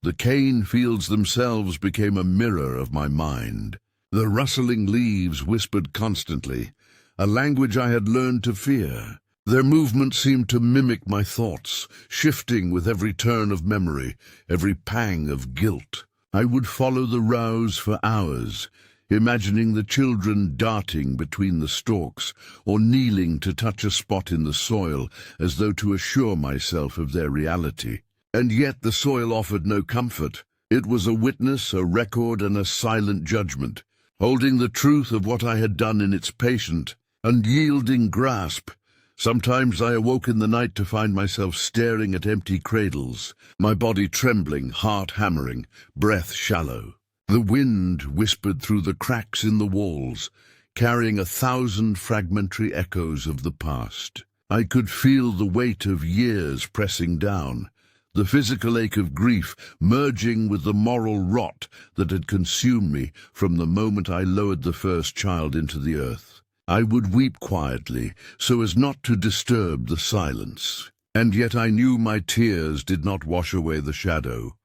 S1: The cane fields themselves became a mirror of my mind. The rustling leaves whispered constantly, a language I had learned to fear. Their movement seemed to mimic my thoughts, shifting with every turn of memory, every pang of guilt. I would follow the rouse for hours, imagining the children darting between the stalks or kneeling to touch a spot in the soil as though to assure myself of their reality. And yet the soil offered no comfort. It was a witness, a record, and a silent judgment, holding the truth of what I had done in its patient, unyielding grasp. Sometimes I awoke in the night to find myself staring at empty cradles, my body trembling, heart hammering, breath shallow. The wind whispered through the cracks in the walls, carrying 1,000 fragmentary echoes of the past. I could feel the weight of years pressing down, the physical ache of grief merging with the moral rot that had consumed me from the moment I lowered the first child into the earth. I would weep quietly, so as not to disturb the silence. And yet I knew my tears did not wash away the shadow.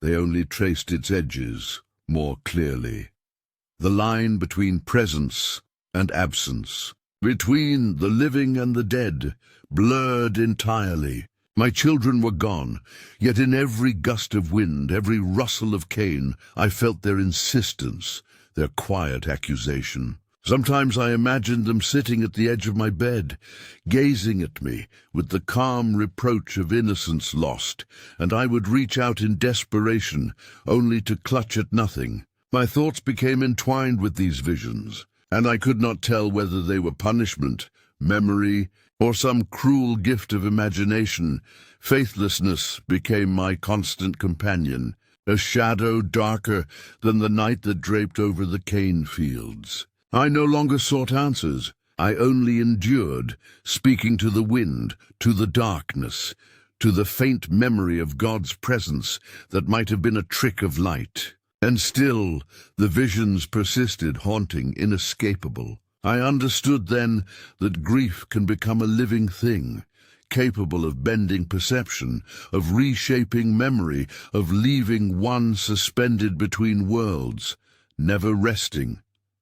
S1: They only traced its edges more clearly. The line between presence and absence, between the living and the dead, blurred entirely. My children were gone, yet in every gust of wind, every rustle of cane, I felt their insistence, their quiet accusation. Sometimes I imagined them sitting at the edge of my bed, gazing at me with the calm reproach of innocence lost, and I would reach out in desperation, only to clutch at nothing. My thoughts became entwined with these visions, and I could not tell whether they were punishment, memory, or some cruel gift of imagination. Faithlessness became my constant companion, a shadow darker than the night that draped over the cane fields. I no longer sought answers. I only endured, speaking to the wind, to the darkness, to the faint memory of God's presence that might have been a trick of light. And still, the visions persisted, haunting, inescapable. I understood then that grief can become a living thing, capable of bending perception, of reshaping memory, of leaving one suspended between worlds, never resting,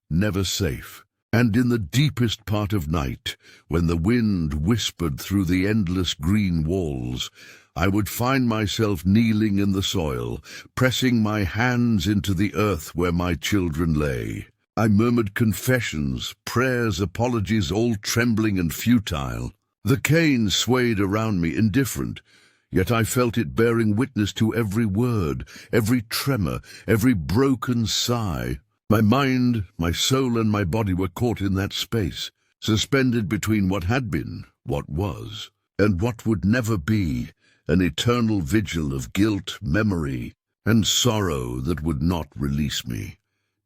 S1: never safe. And in the deepest part of night, when the wind whispered through the endless green walls, I would find myself kneeling in the soil, pressing my hands into the earth where my children lay. I murmured confessions, prayers, apologies, all trembling and futile. The cane swayed around me, indifferent, yet I felt it bearing witness to every word, every tremor, every broken sigh. My mind, my soul, and my body were caught in that space, suspended between what had been, what was, and what would never be, an eternal vigil of guilt, memory, and sorrow that would not release me.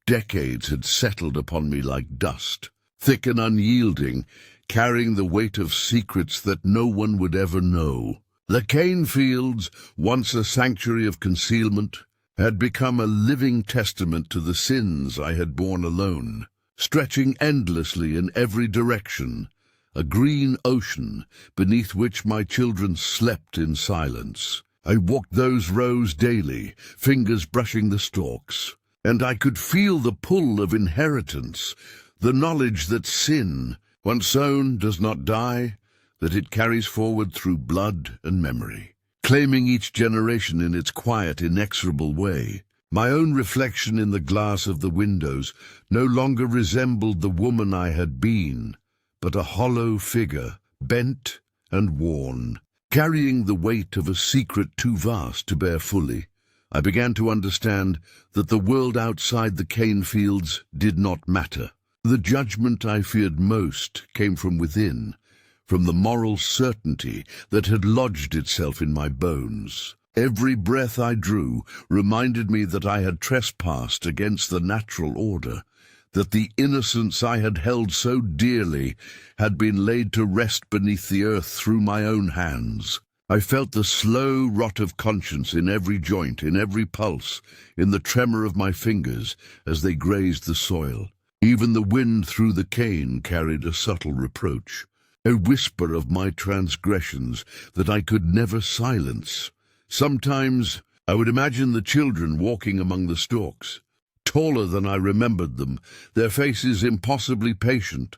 S1: Decades had settled upon me like dust, thick and unyielding, carrying the weight of secrets that no one would ever know. The cane fields, once a sanctuary of concealment, had become a living testament to the sins I had borne alone, stretching endlessly in every direction, a green ocean beneath which my children slept in silence. I walked those rows daily, fingers brushing the stalks, and I could feel the pull of inheritance, the knowledge that sin, once sown, does not die, that it carries forward through blood and memory, claiming each generation in its quiet, inexorable way. My own reflection in the glass of the windows no longer resembled the woman I had been, but a hollow figure, bent and worn, carrying the weight of a secret too vast to bear fully. I began to understand that the world outside the cane fields did not matter. The judgment I feared most came from within, from the moral certainty that had lodged itself in my bones. Every breath I drew reminded me that I had trespassed against the natural order, that the innocence I had held so dearly had been laid to rest beneath the earth through my own hands. I felt the slow rot of conscience in every joint, in every pulse, in the tremor of my fingers as they grazed the soil. Even the wind through the cane carried a subtle reproach, a whisper of my transgressions that I could never silence. Sometimes I would imagine the children walking among the stalks, taller than I remembered them, their faces impossibly patient,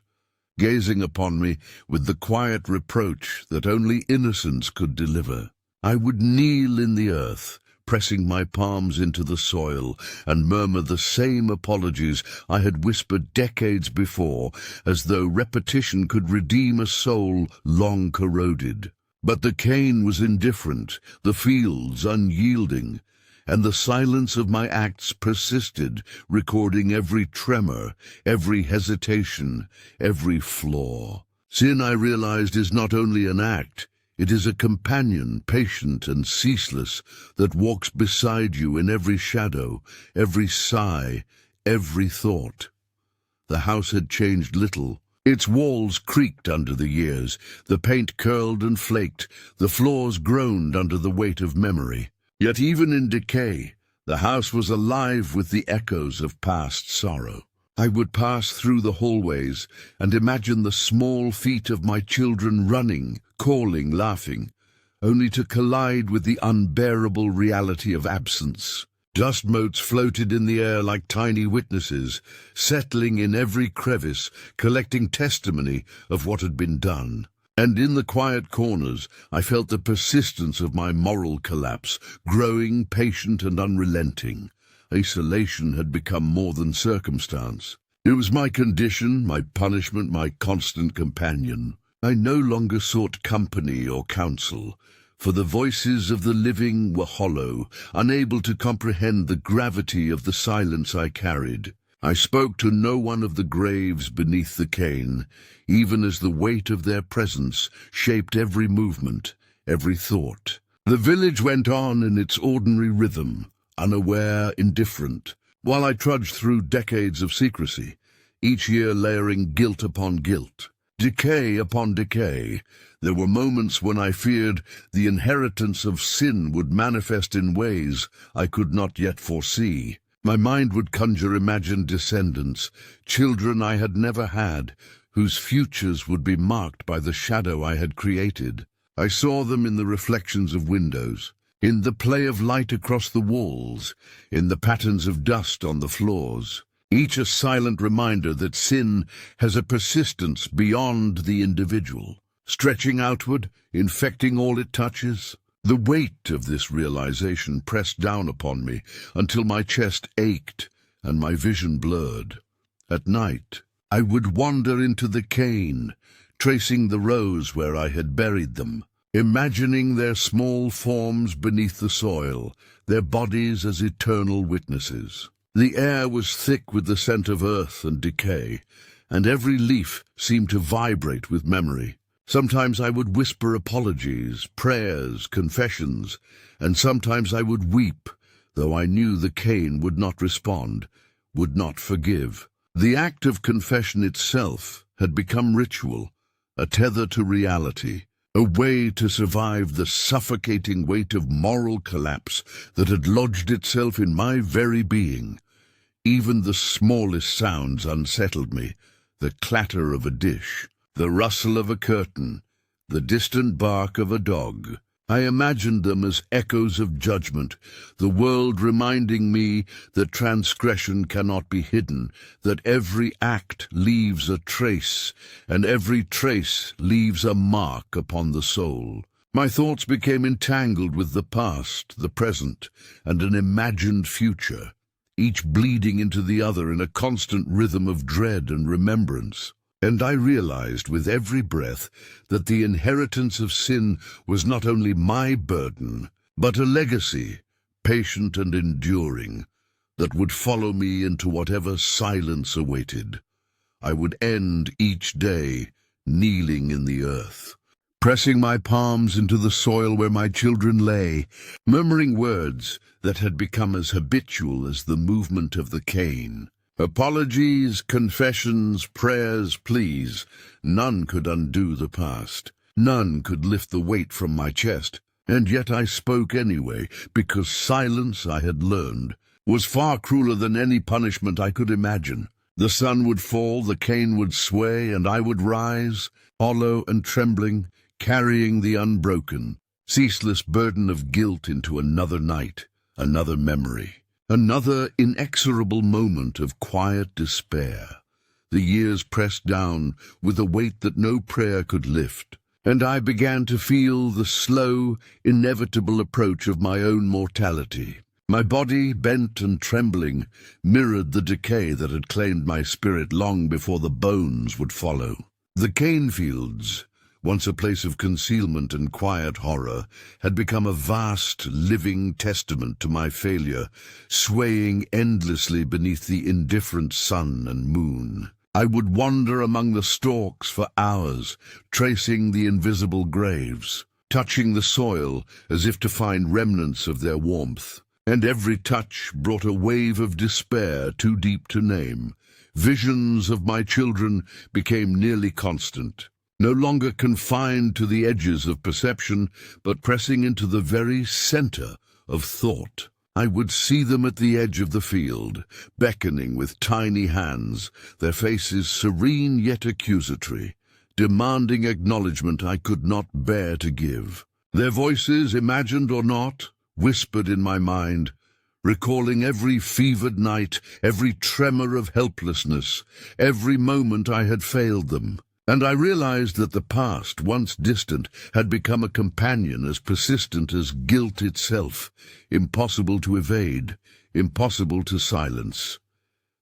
S1: gazing upon me with the quiet reproach that only innocence could deliver. I would kneel in the earth, pressing my palms into the soil, and murmur the same apologies I had whispered decades before, as though repetition could redeem a soul long corroded. But the cane was indifferent, the fields unyielding, and the silence of my acts persisted, recording every tremor, every hesitation, every flaw. Sin, I realized, is not only an act, it is a companion, patient and ceaseless, that walks beside you in every shadow, every sigh, every thought. The house had changed little. Its walls creaked under the years, the paint curled and flaked, the floors groaned under the weight of memory. Yet even in decay, the house was alive with the echoes of past sorrow. I would pass through the hallways and imagine the small feet of my children running, calling, laughing, only to collide with the unbearable reality of absence. Dust motes floated in the air like tiny witnesses, settling in every crevice, collecting testimony of what had been done. And in the quiet corners, I felt the persistence of my moral collapse, growing, patient and unrelenting. Isolation had become more than circumstance. It was my condition, my punishment, my constant companion. I no longer sought company or counsel, for the voices of the living were hollow, unable to comprehend the gravity of the silence I carried. I spoke to no one of the graves beneath the cane, even as the weight of their presence shaped every movement, every thought. The village went on in its ordinary rhythm, unaware, indifferent, while I trudged through decades of secrecy, each year layering guilt upon guilt, decay upon decay. There were moments when I feared the inheritance of sin would manifest in ways I could not yet foresee. My mind would conjure imagined descendants, children I had never had, whose futures would be marked by the shadow I had created. I saw them in the reflections of windows, in the play of light across the walls, in the patterns of dust on the floors, each a silent reminder that sin has a persistence beyond the individual, stretching outward, infecting all it touches. The weight of this realization pressed down upon me until my chest ached and my vision blurred. At night, I would wander into the cane, tracing the rows where I had buried them, imagining their small forms beneath the soil, their bodies as eternal witnesses. The air was thick with the scent of earth and decay, and every leaf seemed to vibrate with memory. Sometimes I would whisper apologies, prayers, confessions, and sometimes I would weep, though I knew the cane would not respond, would not forgive. The act of confession itself had become ritual, a tether to reality, a way to survive the suffocating weight of moral collapse that had lodged itself in my very being. Even the smallest sounds unsettled me, the clatter of a dish, the rustle of a curtain, the distant bark of a dog. I imagined them as echoes of judgment, the world reminding me that transgression cannot be hidden, that every act leaves a trace, and every trace leaves a mark upon the soul. My thoughts became entangled with the past, the present, and an imagined future, each bleeding into the other in a constant rhythm of dread and remembrance. And I realized with every breath that the inheritance of sin was not only my burden, but a legacy, patient and enduring, that would follow me into whatever silence awaited. I would end each day kneeling in the earth, pressing my palms into the soil where my children lay, murmuring words that had become as habitual as the movement of the cane. Apologies, confessions, prayers, pleas, none could undo the past. None could lift the weight from my chest. And yet I spoke anyway, because silence, I had learned, was far crueler than any punishment I could imagine. The sun would fall, the cane would sway, and I would rise, hollow and trembling, carrying the unbroken, ceaseless burden of guilt into another night, another memory. Another inexorable moment of quiet despair. The years pressed down with a weight that no prayer could lift, and I began to feel the slow, inevitable approach of my own mortality. My body, bent and trembling, mirrored the decay that had claimed my spirit long before the bones would follow. The cane fields, once a place of concealment and quiet horror, had become a vast, living testament to my failure, swaying endlessly beneath the indifferent sun and moon. I would wander among the stalks for hours, tracing the invisible graves, touching the soil as if to find remnants of their warmth. And every touch brought a wave of despair too deep to name. Visions of my children became nearly constant, no longer confined to the edges of perception, but pressing into the very center of thought. I would see them at the edge of the field, beckoning with tiny hands, their faces serene yet accusatory, demanding acknowledgement I could not bear to give. Their voices, imagined or not, whispered in my mind, recalling every fevered night, every tremor of helplessness, every moment I had failed them. And I realized that the past, once distant, had become a companion as persistent as guilt itself, impossible to evade, impossible to silence.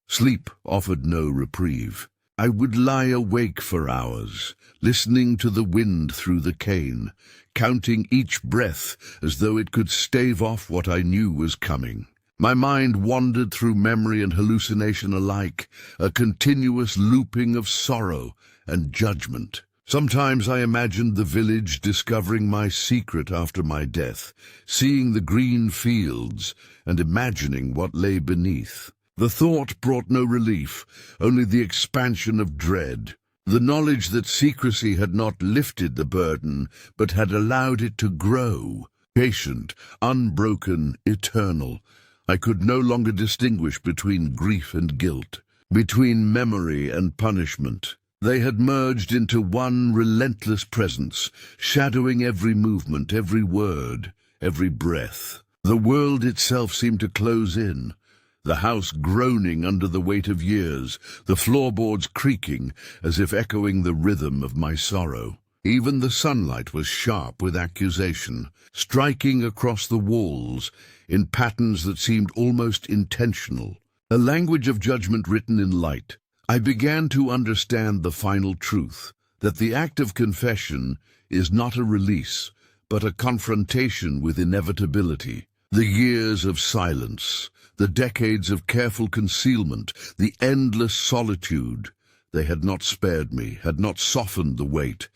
S1: Sleep offered no reprieve. I would lie awake for hours, listening to the wind through the cane, counting each breath as though it could stave off what I knew was coming. My mind wandered through memory and hallucination alike, a continuous looping of sorrow and judgment. Sometimes I imagined the village discovering my secret after my death, seeing the green fields and imagining what lay beneath. The thought brought no relief, only the expansion of dread. The knowledge that secrecy had not lifted the burden, but had allowed it to grow, patient, unbroken, eternal. I could no longer distinguish between grief and guilt, between memory and punishment. They had merged into one relentless presence, shadowing every movement, every word, every breath. The world itself seemed to close in, the house groaning under the weight of years, the floorboards creaking as if echoing the rhythm of my sorrow. Even the sunlight was sharp with accusation, striking across the walls in patterns that seemed almost intentional, a language of judgment written in light. I began to understand the final truth, that the act of confession is not a release, but a confrontation with inevitability. The years of silence, the decades of careful concealment, the endless solitude, they had not spared me, had not softened the weight.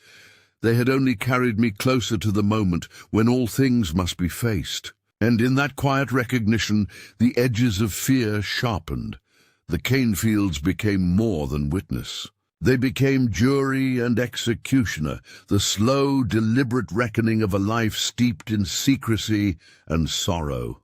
S1: They had only carried me closer to the moment when all things must be faced. And in that quiet recognition, the edges of fear sharpened. The cane fields became more than witness. They became jury and executioner, the slow, deliberate reckoning of a life steeped in secrecy and sorrow.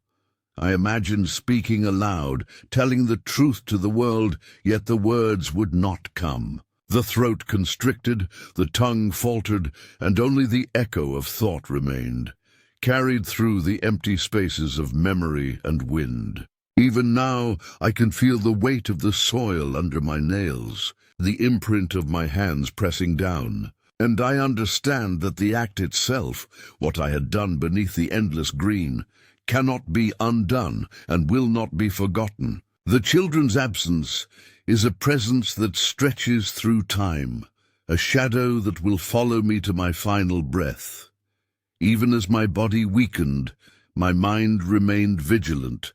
S1: I imagined speaking aloud, telling the truth to the world, yet the words would not come. The throat constricted, the tongue faltered, and only the echo of thought remained, carried through the empty spaces of memory and wind. Even now, I can feel the weight of the soil under my nails, the imprint of my hands pressing down, and I understand that the act itself, what I had done beneath the endless green, cannot be undone and will not be forgotten. The children's absence is a presence that stretches through time, a shadow that will follow me to my final breath. Even as my body weakened, my mind remained vigilant,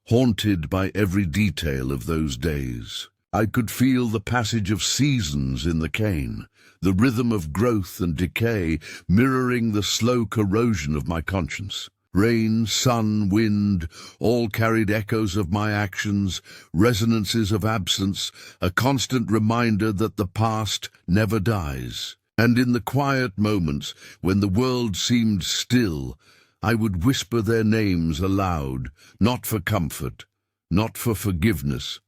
S1: haunted by every detail of those days. I could feel the passage of seasons in the cane, the rhythm of growth and decay mirroring the slow corrosion of my conscience. Rain, sun, wind, all carried echoes of my actions, resonances of absence, a constant reminder that the past never dies. And in the quiet moments, when the world seemed still, I would whisper their names aloud, not for comfort, not for forgiveness,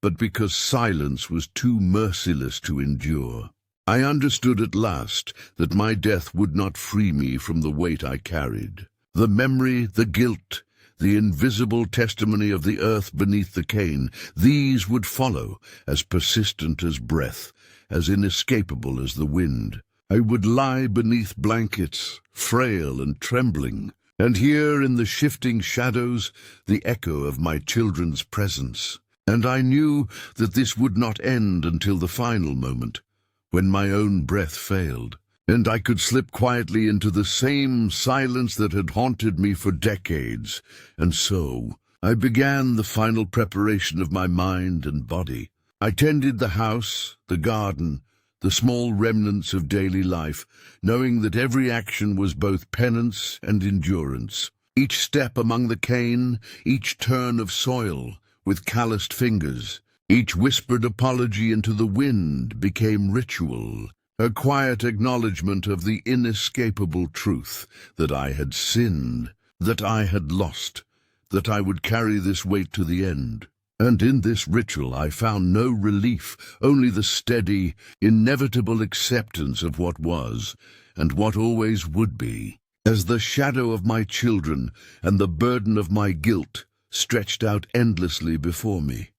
S1: but because silence was too merciless to endure. I understood at last that my death would not free me from the weight I carried. The memory, the guilt, the invisible testimony of the earth beneath the cane, these would follow, as persistent as breath, as inescapable as the wind. I would lie beneath blankets, frail and trembling, and hear in the shifting shadows the echo of my children's presence. And I knew that this would not end until the final moment, when my own breath failed, and I could slip quietly into the same silence that had haunted me for decades. And so I began the final preparation of my mind and body. I tended the house, the garden, the small remnants of daily life, knowing that every action was both penance and endurance. Each step among the cane, each turn of soil with calloused fingers, each whispered apology into the wind became ritual, a quiet acknowledgement of the inescapable truth that I had sinned, that I had lost, that I would carry this weight to the end. And in this ritual I found no relief, only the steady, inevitable acceptance of what was, and what always would be, as the shadow of my children and the burden of my guilt stretched out endlessly before me.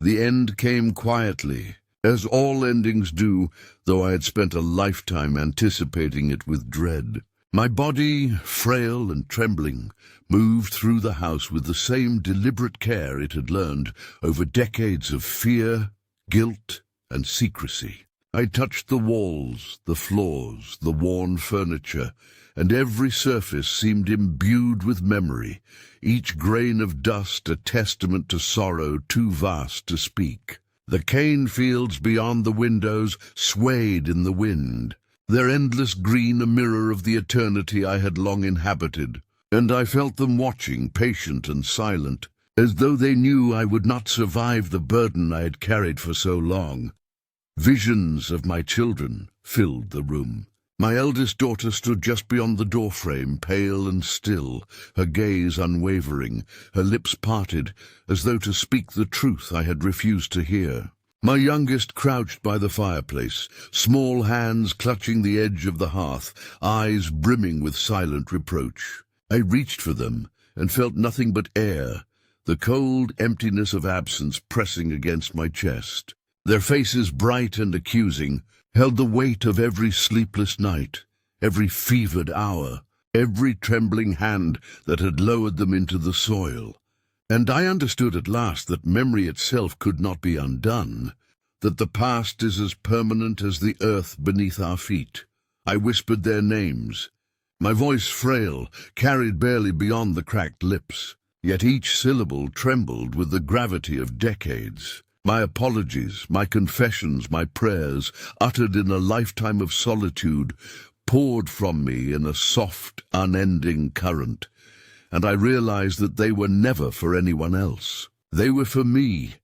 S1: The end came quietly, as all endings do, though I had spent a lifetime anticipating it with dread. My body, frail and trembling, moved through the house with the same deliberate care it had learned over decades of fear, guilt, and secrecy. I touched the walls, the floors, the worn furniture, and every surface seemed imbued with memory, each grain of dust a testament to sorrow too vast to speak. The cane fields beyond the windows swayed in the wind, their endless green a mirror of the eternity I had long inhabited, and I felt them watching, patient and silent, as though they knew I would not survive the burden I had carried for so long. Visions of my children filled the room. My eldest daughter stood just beyond the doorframe, pale and still, her gaze unwavering, her lips parted, as though to speak the truth I had refused to hear. My youngest crouched by the fireplace, small hands clutching the edge of the hearth, eyes brimming with silent reproach. I reached for them and felt nothing but air, the cold emptiness of absence pressing against my chest. Their faces, bright and accusing, held the weight of every sleepless night, every fevered hour, every trembling hand that had lowered them into the soil. And I understood at last that memory itself could not be undone, that the past is as permanent as the earth beneath our feet. I whispered their names, my voice frail, carried barely beyond the cracked lips, yet each syllable trembled with the gravity of decades. My apologies, my confessions, my prayers, uttered in a lifetime of solitude, poured from me in a soft, unending current, and I realized that they were never for anyone else. They were for me,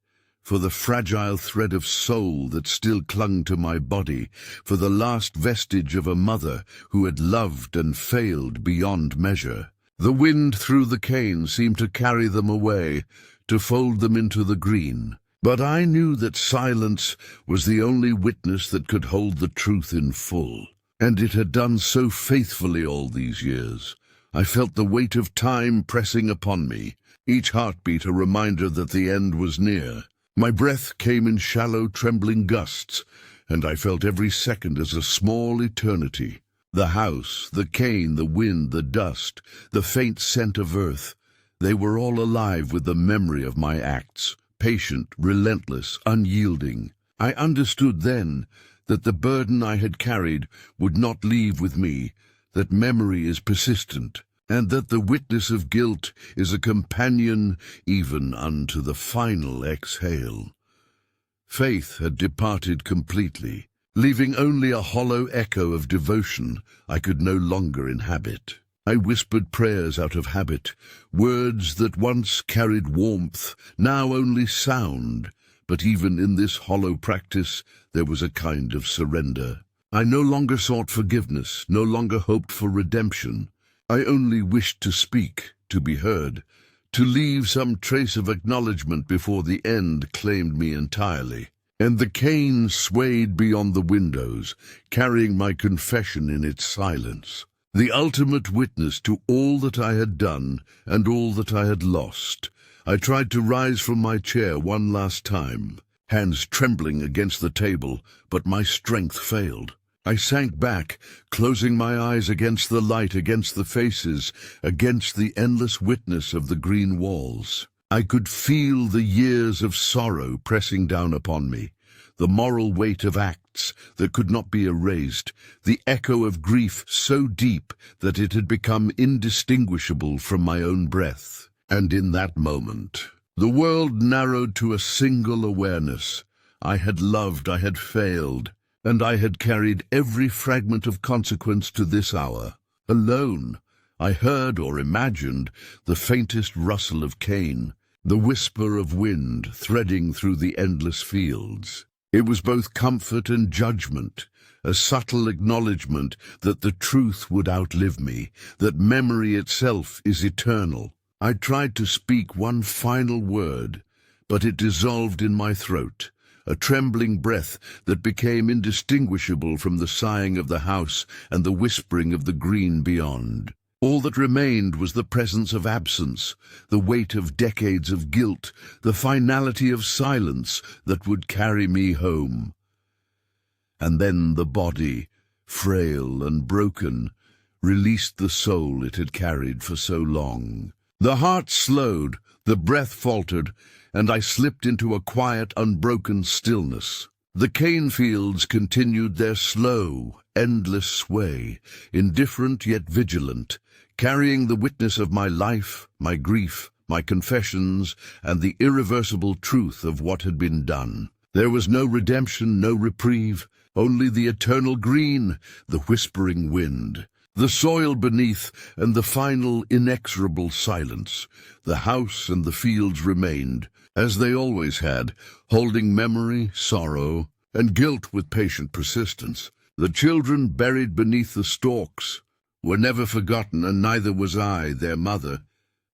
S1: for the fragile thread of soul that still clung to my body, for the last vestige of a mother who had loved and failed beyond measure. The wind through the cane seemed to carry them away, to fold them into the green. But I knew that silence was the only witness that could hold the truth in full, and it had done so faithfully all these years. I felt the weight of time pressing upon me, each heartbeat a reminder that the end was near. My breath came in shallow, trembling gusts, and I felt every second as a small eternity. The house, the cane, the wind, the dust, the faint scent of earth, they were all alive with the memory of my acts. Patient, relentless, unyielding. I understood then that the burden I had carried would not leave with me, that memory is persistent, and that the witness of guilt is a companion even unto the final exhale. Faith had departed completely, leaving only a hollow echo of devotion I could no longer inhabit. I whispered prayers out of habit, words that once carried warmth, now only sound, but even in this hollow practice there was a kind of surrender. I no longer sought forgiveness, no longer hoped for redemption. I only wished to speak, to be heard, to leave some trace of acknowledgement before the end claimed me entirely. And the cane swayed beyond the windows, carrying my confession in its silence. The ultimate witness to all that I had done and all that I had lost. I tried to rise from my chair one last time, hands trembling against the table, but my strength failed. I sank back, closing my eyes against the light, against the faces, against the endless witness of the green walls. I could feel the years of sorrow pressing down upon me, the moral weight of acts that could not be erased, the echo of grief so deep that it had become indistinguishable from my own breath. And in that moment, the world narrowed to a single awareness. I had loved, I had failed, and I had carried every fragment of consequence to this hour. Alone, I heard or imagined the faintest rustle of cane, the whisper of wind threading through the endless fields. It was both comfort and judgment, a subtle acknowledgement that the truth would outlive me, that memory itself is eternal. I tried to speak one final word, but it dissolved in my throat, a trembling breath that became indistinguishable from the sighing of the house and the whispering of the green beyond. All that remained was the presence of absence, the weight of decades of guilt, the finality of silence that would carry me home. And then the body, frail and broken, released the soul it had carried for so long. The heart slowed, the breath faltered, and I slipped into a quiet, unbroken stillness. The cane fields continued their slow, endless sway, indifferent yet vigilant, carrying the witness of my life, my grief, my confessions, and the irreversible truth of what had been done. There was no redemption, no reprieve, only the eternal green, the whispering wind, the soil beneath, and the final inexorable silence. The house and the fields remained, as they always had, holding memory, sorrow, and guilt with patient persistence. The children buried beneath the stalks were never forgotten, and neither was I, their mother,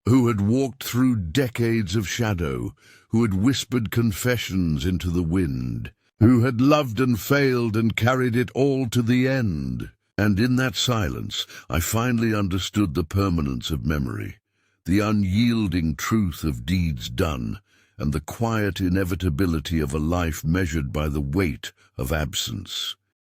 S1: who had walked through decades of shadow, who had whispered confessions into the wind, who had loved and failed and carried it all to the end. And in that silence, I finally understood the permanence of memory, the unyielding truth of deeds done, and the quiet inevitability of a life measured by the weight of absence.